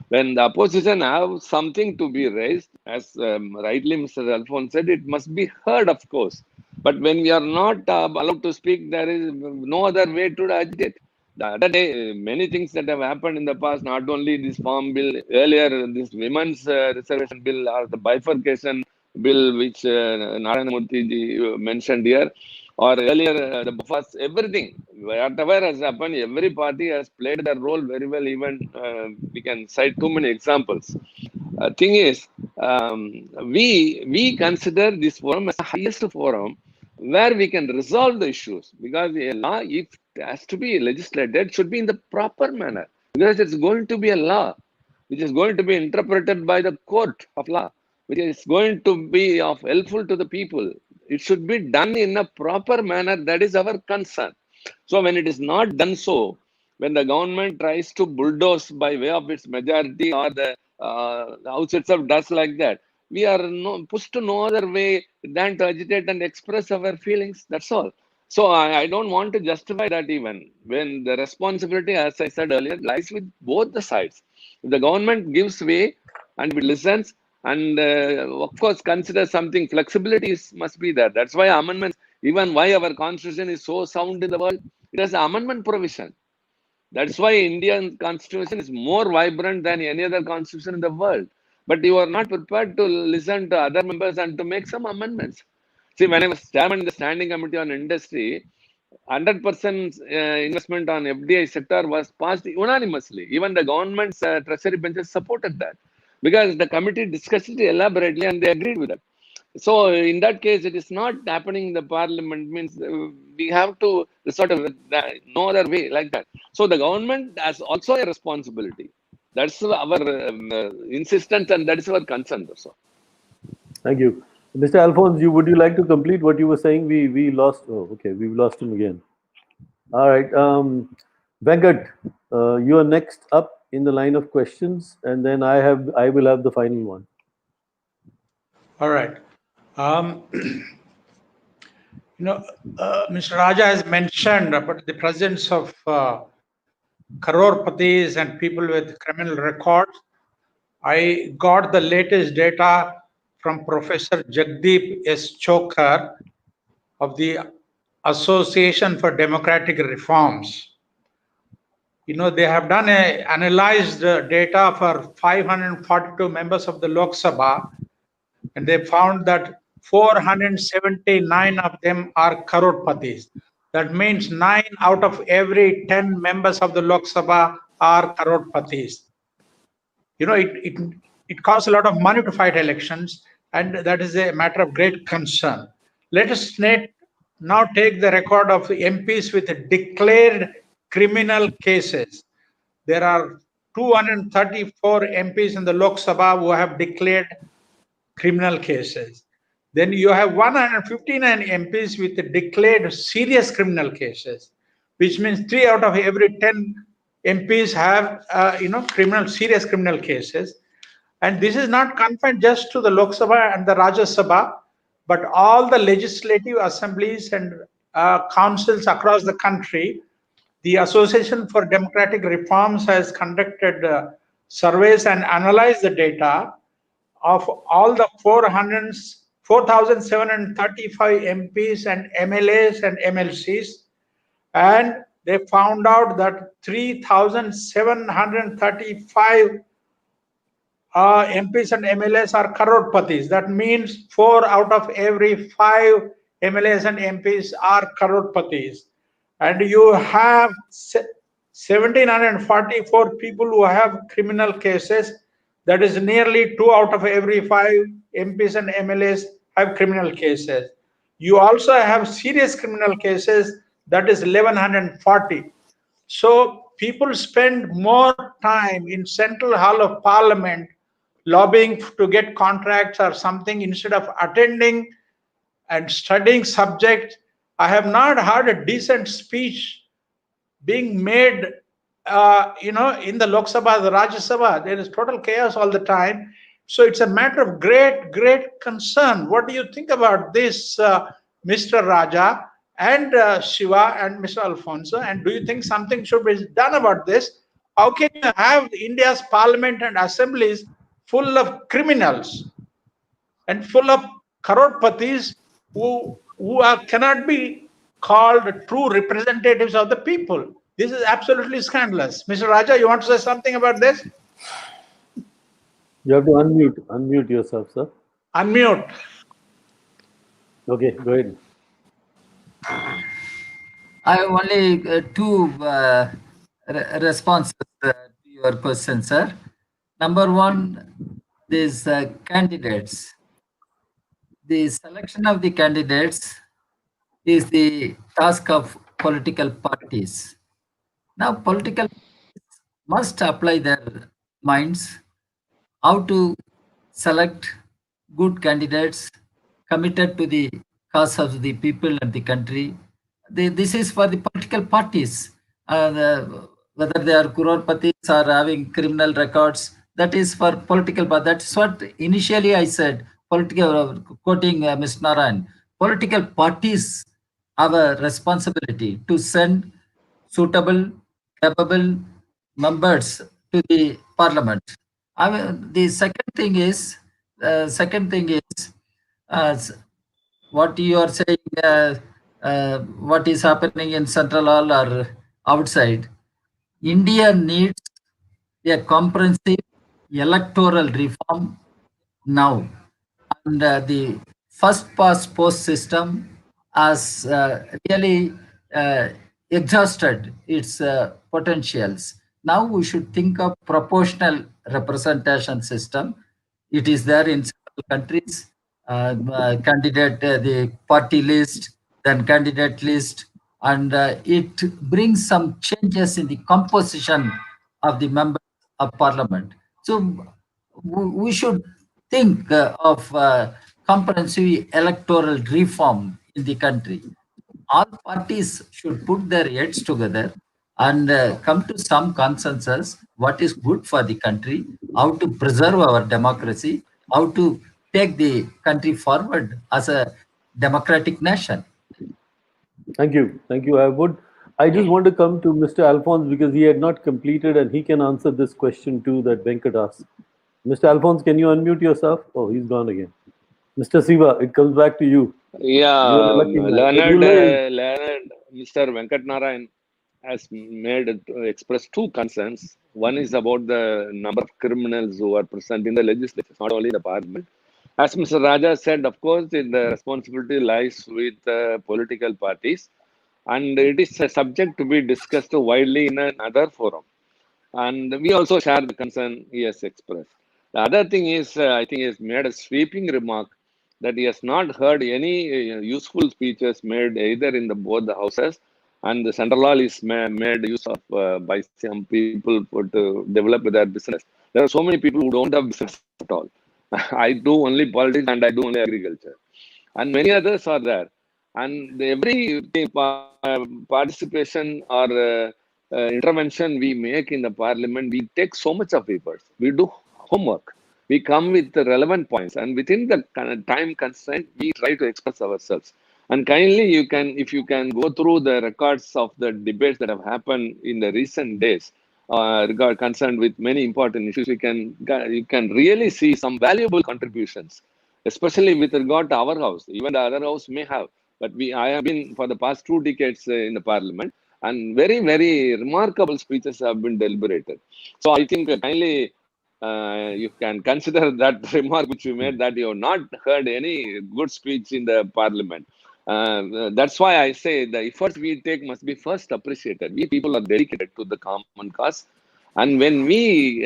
When the opposition have something to be raised, as rightly Mr. Alphonse said, it must be heard, of course. But when we are not allowed to speak, there is no other way to agitate. The other day, many things that have happened in the past, not only this farm bill, earlier this women's reservation bill or the bifurcation bill, which Narayana Murthy mentioned here, or earlier the buffers, everything, whatever has happened, every party has played their role very well. Even we can cite too many examples. Thing is, we consider this forum as the highest forum where we can resolve the issues, because a law, if it has to be legislated, should be in the proper manner, because it's going to be a law which is going to be interpreted by the court of law, which is going to be helpful to the people. It should be done in a proper manner. That is our concern. So when it is not done so, when the government tries to bulldoze by way of its majority or the House itself does like that, we are pushed to no other way than to agitate and express our feelings. That's all. So I don't want to justify that, even when the responsibility, as I said earlier, lies with both the sides. If the government gives way and it listens, and of course consider something, flexibility must be there. That's why amendments, even why our constitution is so sound in the world, it has amendment provision. That's why Indian constitution is more vibrant than any other constitution in the world. But you are not prepared to listen to other members and to make some amendments. See, when I was chairman in the Standing Committee on Industry, 100% investment on FDI sector was passed unanimously. Even the government's treasury benches supported that because the committee discussed it elaborately and they agreed with that. So in that case, it is not happening in the parliament, means we have to resort of no other way like that. So the government has also a responsibility. That's our insistence and that is our concern. So. Thank you. Mr. Alphonse, would you like to complete what you were saying? We lost, oh, okay, we've lost him again. All right. Venkat, you are next up in the line of questions, and then I will have the final one. All right. Mr. Raja has mentioned about the presence of crorepati's and people with criminal records. I got the latest data from Professor Jagdeep S. Chokar of the Association for Democratic Reforms. They have analyzed data for 542 members of the Lok Sabha, and they found that 479 of them are crorepati's. That means 9 out of every 10 members of the Lok Sabha are crorepati's. It costs a lot of money to fight elections, and that is a matter of great concern. Let us now take the record of MPs with declared criminal cases. There are 234 MPs in the Lok Sabha who have declared criminal cases. Then you have 159 MPs with declared serious criminal cases, which means 3 out of every 10 MPs have serious criminal cases. And this is not confined just to the Lok Sabha and the Rajya Sabha, but all the legislative assemblies and councils across the country. The Association for Democratic Reforms has conducted surveys and analyzed the data of all the 4,735 MPs and MLAs and MLCs, and they found out that 3,735 MPs and MLAs are crorepati's. That means 4 out of every 5 MLAs and MPs are crorepati's. And you have 1,744 people who have criminal cases. That is nearly 2 out of every 5 MPs and MLAs have criminal cases. You also have serious criminal cases, that is 1,140. So people spend more time in Central Hall of Parliament lobbying to get contracts or something instead of attending and studying subject. I have not heard a decent speech being made in the Lok Sabha, the Rajya Sabha. There is total chaos all the time. So it's a matter of great concern. What do you think about this, Mr. Raja and Shiva and Mr. Alfonso? And do you think something should be done about this? How can you have India's parliament and assemblies full of criminals and full of crorepati's who cannot be called true representatives of the people? This is absolutely scandalous. Mr. Raja, you want to say something about this? You have to unmute yourself, sir. Unmute. Okay, go ahead. I have only two responses to your question, sir. Number one, these candidates. The selection of the candidates is the task of political parties. Now, political parties must apply their minds how to select good candidates committed to the cause of the people and the country. This is for the political parties. Whether they are crorepati's or having criminal records, that is for political. But that's what initially I said. Political, quoting Ms. Narayan, political parties have a responsibility to send suitable, capable members to the parliament. The second thing is, what you are saying, what is happening in Central Hall or outside. India needs a comprehensive electoral reform now. And the first past post system has really exhausted its potentials. Now we should think of proportional representation system. It is there in several countries. Candidate, the party list, then candidate list, and it brings some changes in the composition of the members of parliament. So we should think of comprehensive electoral reform in the country. All parties should put their heads together and come to some consensus what is good for the country, how to preserve our democracy, how to take the country forward as a democratic nation. Thank you. Thank you. I just want to come to Mr. Alphonse because he had not completed and he can answer this question too that Venkat asked. Mr. Alphonse, can you unmute yourself? Oh, he's gone again. Mr. Siva, it comes back to you. Yeah, You are the lucky man. Can you Leonard, Mr. Venkat Narayan has expressed two concerns. One is about the number of criminals who are present in the legislature, not only the parliament. As Mr. Raja said, of course, the responsibility lies with political parties, and it is a subject to be discussed widely in another forum. And we also share the concern he has expressed. The other thing is, I think he has made a sweeping remark that he has not heard any useful speeches made either in both the houses, and the central hall is made use of by some people to develop their business. There are so many people who don't have business at all. I do only politics and I do only agriculture, and many others are there. And every participation or intervention we make in the parliament, we take so much of papers. We do homework. We come with the relevant points, and within the time constraint, we try to express ourselves. And kindly, if you can go through the records of the debates that have happened in the recent days, concerned with many important issues, you can really see some valuable contributions, especially with regard to our house. Even the other house may have, but I have been for the past 2 decades in the parliament, and very, very remarkable speeches have been deliberated. So I think kindly you can consider that remark which you made, that you have not heard any good speech in the parliament. That's why I say the efforts we take must be first appreciated. We people are dedicated to the common cause. And when we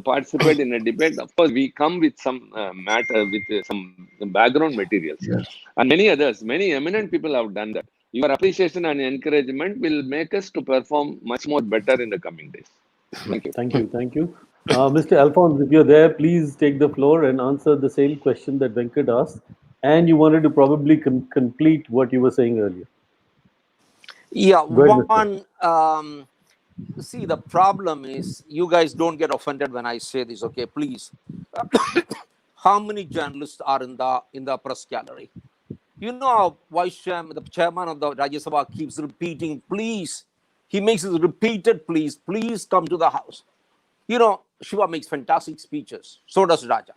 participate in a debate, of course, we come with some matter, with some background materials. And many others, many eminent people have done that. Your appreciation and encouragement will make us to perform much more better in the coming days. Thank you. Thank you. Thank you. Mr. Alphonse, if you're there, please take the floor and answer the same question that Venkat asked. And you wanted to probably complete what you were saying earlier. Yeah, Go ahead, Mr. one. See, the problem is you guys don't get offended when I say this, okay? Please. How many journalists are in the press gallery? You know, Vice Chairman, the chairman of the Rajya Sabha keeps repeating, please. He makes his repeated please come to the house. You know, Shiva makes fantastic speeches. So does Raja.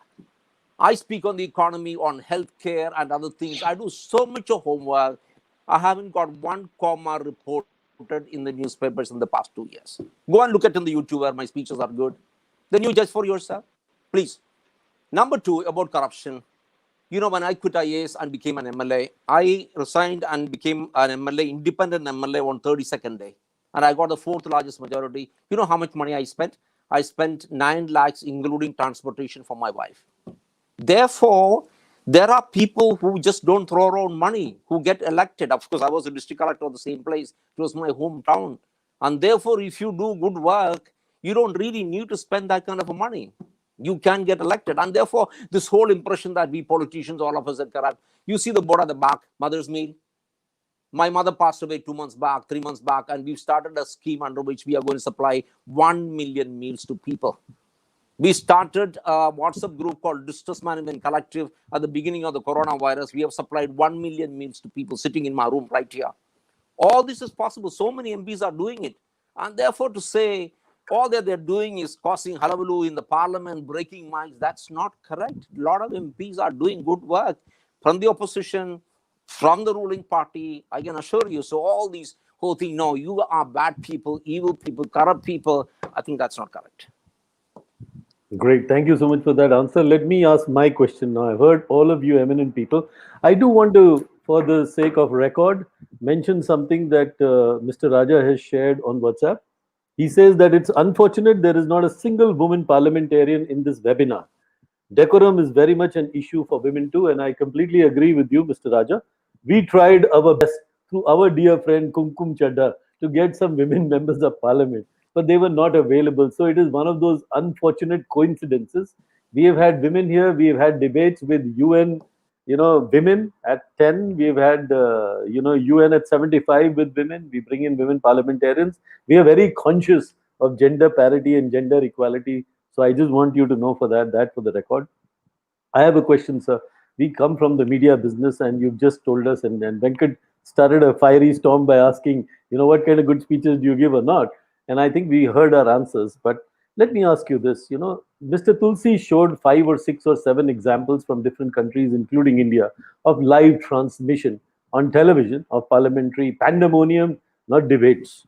I speak on the economy, on healthcare and other things. I do so much of homework. I haven't got one comma reported in the newspapers in the past 2 years. Go and look at in the YouTube where my speeches are good. Then you judge for yourself, please. Number 2, about corruption. You know, when I quit IAS and became an MLA, I resigned and became an MLA, independent MLA on 32nd day. And I got the 4th largest majority. You know how much money I spent? I spent 9 lakhs, including transportation for my wife. Therefore, there are people who just don't throw around money, who get elected. Of course, I was a district collector of the same place. It was my hometown. And therefore, if you do good work, you don't really need to spend that kind of money. You can get elected. And therefore, this whole impression that we politicians, all of us are corrupt. You see the board at the back, Mother's Meal. My mother passed away 2 months back, 3 months back, and we've started a scheme under which we are going to supply 1 million meals to people. We started a WhatsApp group called Distress Management Collective at the beginning of the coronavirus. We have supplied 1 million meals to people sitting in my room right here. All this is possible. So many MPs are doing it. And therefore, to say all that they're doing is causing hullabaloo in the parliament, breaking minds, that's not correct. A lot of MPs are doing good work from the opposition, from the ruling party, I can assure you. So all these whole thing, no, you are bad people, evil people, corrupt people, I think that's not correct. Great. Thank you so much for that answer. Let me ask my question now. I've heard all of you eminent people. I do want to for the sake of record, mention something that Mr. Raja has shared on WhatsApp. He says that it's unfortunate there is not a single woman parliamentarian in this webinar. Decorum is very much an issue for women too, and I completely agree with you, Mr. Raja. We tried our best through our dear friend Kumkum Chadda to get some women members of parliament, but they were not available. So it is one of those unfortunate coincidences. We have had women here, we have had debates with UN, women at 10. We've had, UN at 75 with women. We bring in women parliamentarians. We are very conscious of gender parity and gender equality. So I just want you to know that for the record. I have a question, sir. We come from the media business, and you've just told us, and Venkat started a fiery storm by asking, what kind of good speeches do you give or not? And I think we heard our answers. But let me ask you this. Mr. Tulsi showed 5 or 6 or 7 examples from different countries, including India, of live transmission on television of parliamentary pandemonium, not debates.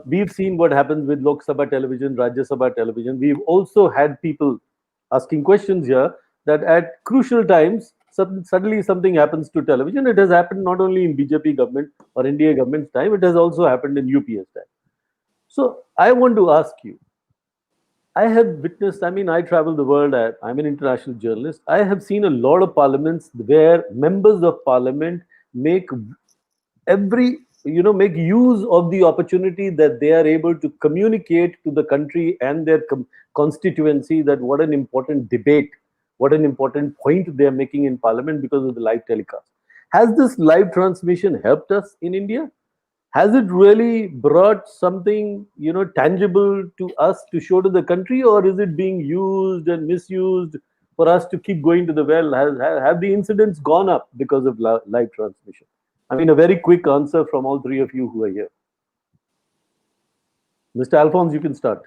We've seen what happens with Lok Sabha television, Rajya Sabha television. We've also had people asking questions here that at crucial times, suddenly something happens to television. It has happened not only in BJP government or NDA government's time, it has also happened in UPS time. So I want to ask you, I have witnessed, I travel the world, I'm an international journalist. I have seen a lot of parliaments where members of parliament make make use of the opportunity that they are able to communicate to the country and their constituency that what an important debate, what an important point they are making in parliament because of the live telecast. Has this live transmission helped us in India? Has it really brought something tangible to us to show to the country, or is it being used and misused for us to keep going to the well? Have the incidents gone up because of live transmission? A very quick answer from all three of you who are here. Mr. Alphonse, you can start.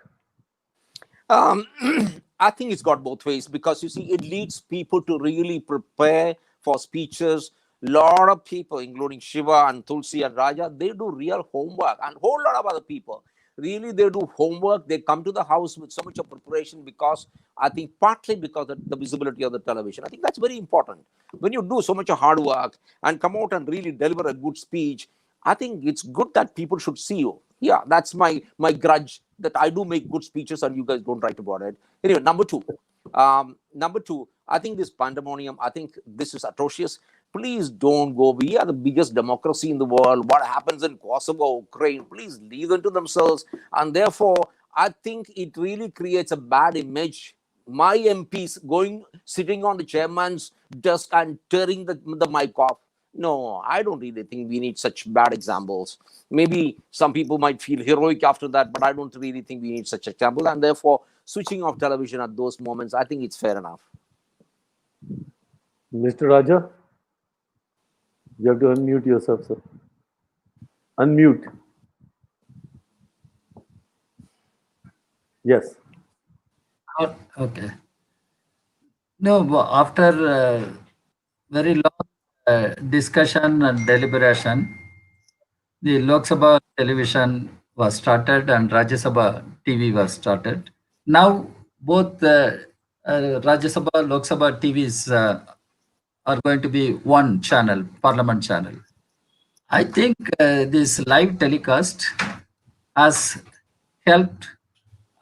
I think it's got both ways, because you see, it leads people to really prepare for speeches. Lot of people, including Shiva and Tulsi and Raja, they do real homework, and whole lot of other people. Really, they do homework. They come to the house with so much of preparation, because I think partly because of the visibility of the television. I think that's very important. When you do so much of hard work and come out and really deliver a good speech, I think it's good that people should see you. Yeah, that's my grudge, that I do make good speeches and you guys don't write about it. Anyway, number two, I think this pandemonium, I think this is atrocious. Please don't go. We are the biggest democracy in the world. What happens in Kosovo, Ukraine, please leave them to themselves. And therefore, I think it really creates a bad image. My MPs sitting on the chairman's desk and tearing the mic off. No, I don't really think we need such bad examples. Maybe some people might feel heroic after that, but I don't really think we need such example. And therefore, switching off television at those moments, I think it's fair enough. Mr. Raja, you have to unmute yourself, sir. Unmute. Yes. Okay. No, after very long discussion and deliberation, the Lok Sabha television was started and Rajya Sabha TV was started. Now both Rajya Sabha, Lok Sabha TVs are going to be one channel, Parliament channel. I think this live telecast has helped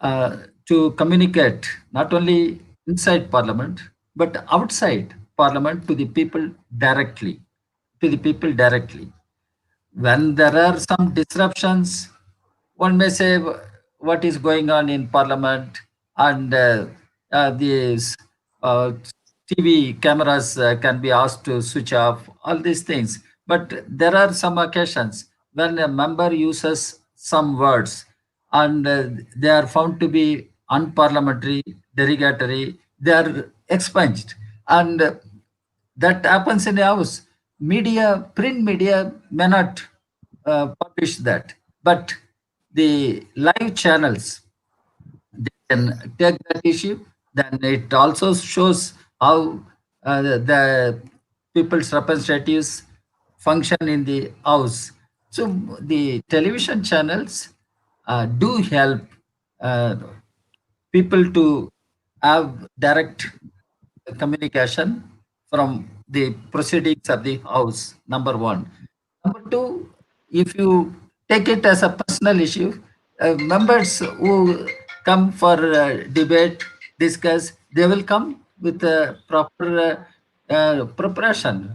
to communicate not only inside Parliament but outside Parliament to the people directly. When there are some disruptions, one may say what is going on in Parliament, and these TV cameras can be asked to switch off, all these things. But there are some occasions when a member uses some words and they are found to be unparliamentary, derogatory, they are expunged. And that happens in the house. Print media may not publish that, but the live channels, they can take that issue. Then it also shows how the people's representatives function in the house. So the television channels do help uh, people to have direct communication from the proceedings of the House, number one. Number two, if you take it as a personal issue, members who come for debate, discuss, they will come with a proper preparation.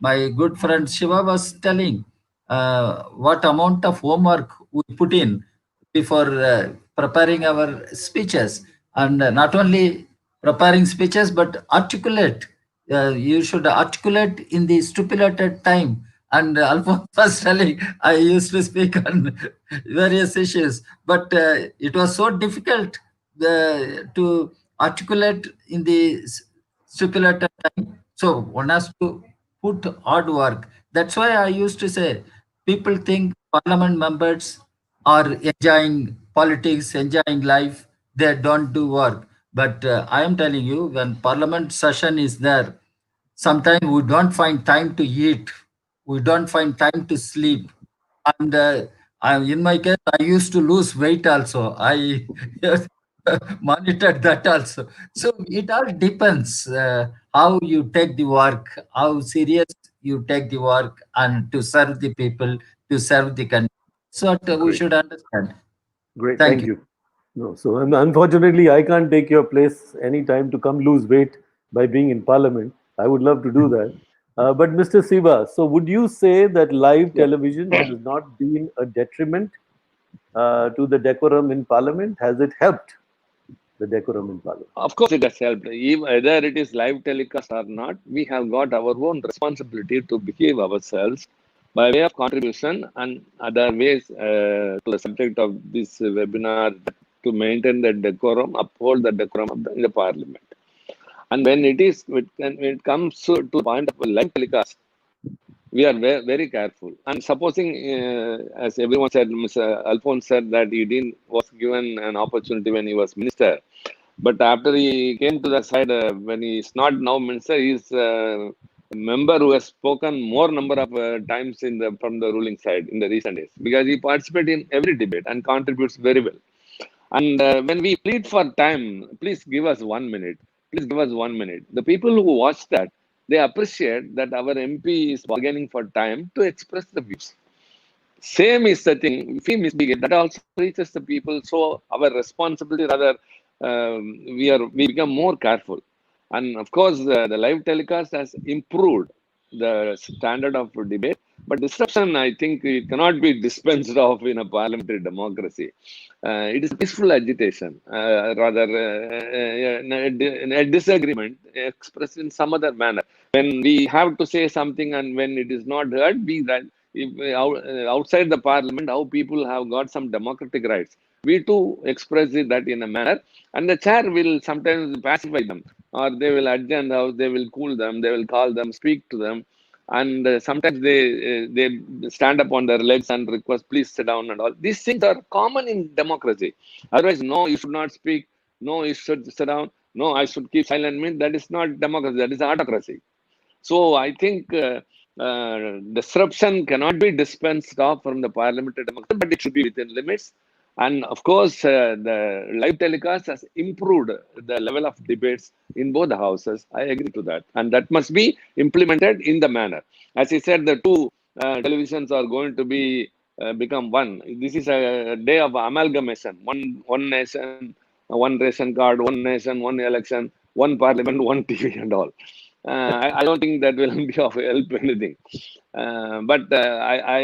My good friend Shiva was telling what amount of homework we put in before preparing our speeches, and not only preparing speeches but articulate. You should articulate in the stipulated time. And Alphonse was telling, I used to speak on various issues, but it was so difficult to articulate in the stipulated time. So one has to put hard work. That's why I used to say, people think parliament members are enjoying politics, enjoying life. They don't do work. But I am telling you, when parliament session is there, sometimes we don't find time to eat. We don't find time to sleep. And in my case, I used to lose weight also. I monitored that also. So it all depends how you take the work, how serious you take the work, and to serve the people, to serve the country. So we Great. should understand. Great. Thank Thank you. you. No, so unfortunately, I can't take your place anytime to come lose weight by being in Parliament. I would love to do that. But Mr. Siva, so would you say that live Yes. television has not been a detriment to the decorum in Parliament? Has it helped the decorum in Parliament? Of course, it has helped. Whether it is live telecast or not, we have got our own responsibility to behave ourselves by way of contribution and other ways to the subject of this webinar, to maintain the decorum, uphold the decorum of in the Parliament. And when it comes to the point of a live telecast, we are very careful. And supposing, as everyone said, Mr. Alphonse said that he didn't was given an opportunity when he was minister. But after he came to the side, when he is not now minister, he is a member who has spoken more number of times from the ruling side in the recent days, because he participates in every debate and contributes very well. And when we plead for time, please give us 1 minute. Please give us 1 minute. The people who watch that, they appreciate that our MP is bargaining for time to express the views. Same is the thing. If we misbehave, that also reaches the people. So our responsibility, rather, we become more careful. And of course, the live telecast has improved the standard of debate. But disruption, I think, it cannot be dispensed of in a parliamentary democracy. It is peaceful agitation, rather a disagreement expressed in some other manner. When we have to say something and when it is not heard, outside the parliament, how people have got some democratic rights. We too express that in a manner, and the chair will sometimes pacify them, or they will adjourn the house, they will cool them, they will call them, speak to them, and sometimes they stand up on their legs and request, please sit down and all. These things are common in democracy. Otherwise, no, you should not speak. No, you should sit down. No, I should keep silent. Means that is not democracy. That is autocracy. So I think disruption cannot be dispensed off from the parliamentary democracy, but it should be within limits. And of course, the live telecast has improved the level of debates in both the houses. I agree to that. And that must be implemented in the manner. As I said, the two televisions are going to be become one. This is a day of amalgamation. One nation, one ration card, one nation, one election, one parliament, one TV and all. I don't think that will be of help anything. But I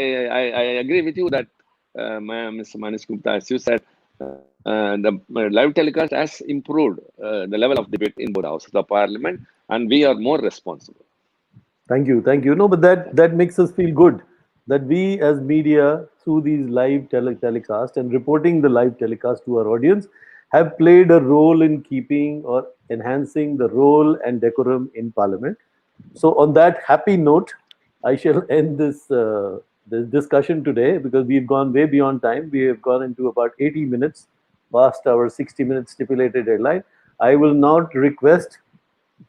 agree with you that Mr. Manish Gupta, as you said, the live telecast has improved the level of debate in both houses of parliament, and we are more responsible. Thank you. Thank you. No, but that makes us feel good that we as media, through these live telecast and reporting the live telecast to our audience, have played a role in keeping or enhancing the role and decorum in Parliament. So, on that happy note, I shall end this discussion today, because we've gone way beyond time. We have gone into about 80 minutes past our 60-minute stipulated deadline. I will now request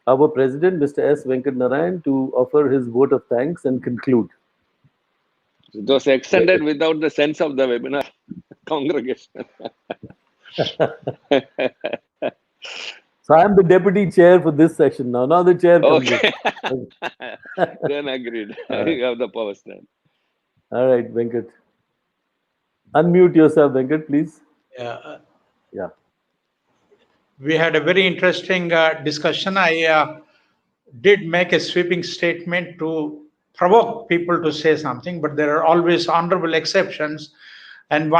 our president, Mr. S. Venkat Narayan, to offer his vote of thanks and conclude. It was extended without the sense of the webinar congregation. So I am the deputy chair for this section now. Now the chair comes in. Okay. Then agreed. All right. You have the power stand. All right, Venkat. Unmute yourself, Venkat, please. Yeah. Yeah. We had a very interesting discussion. I did make a sweeping statement to provoke people to say something, but there are always honorable exceptions. And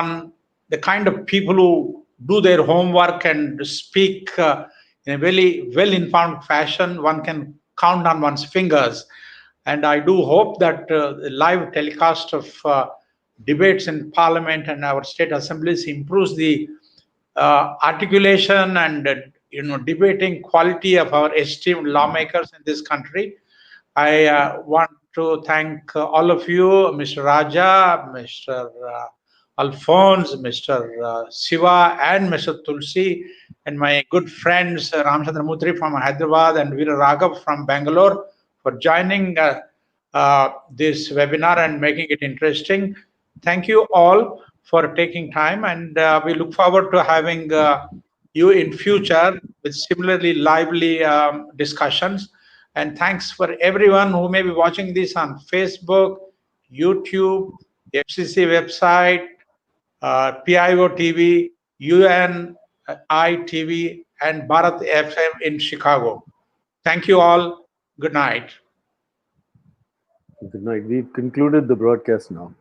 the kind of people who do their homework and speak in a very well-informed fashion, one can count on one's fingers. And I do hope that the live telecast of debates in Parliament and our state assemblies improves the articulation and debating quality of our esteemed lawmakers in this country. I want to thank all of you, Mr. Raja, Mr. Alphonse, Mr. Siva, and Mr. Tulsi, and my good friends Ramachandra Murthy from Hyderabad and Veera Raghav from Bangalore for joining this webinar and making it interesting. Thank you all for taking time, and we look forward to having you in future with similarly lively discussions. And thanks for everyone who may be watching this on Facebook, YouTube, FCC website, PIO TV, UNI TV, and Bharat FM in Chicago. Thank you all. Good night. Good night. We've concluded the broadcast now.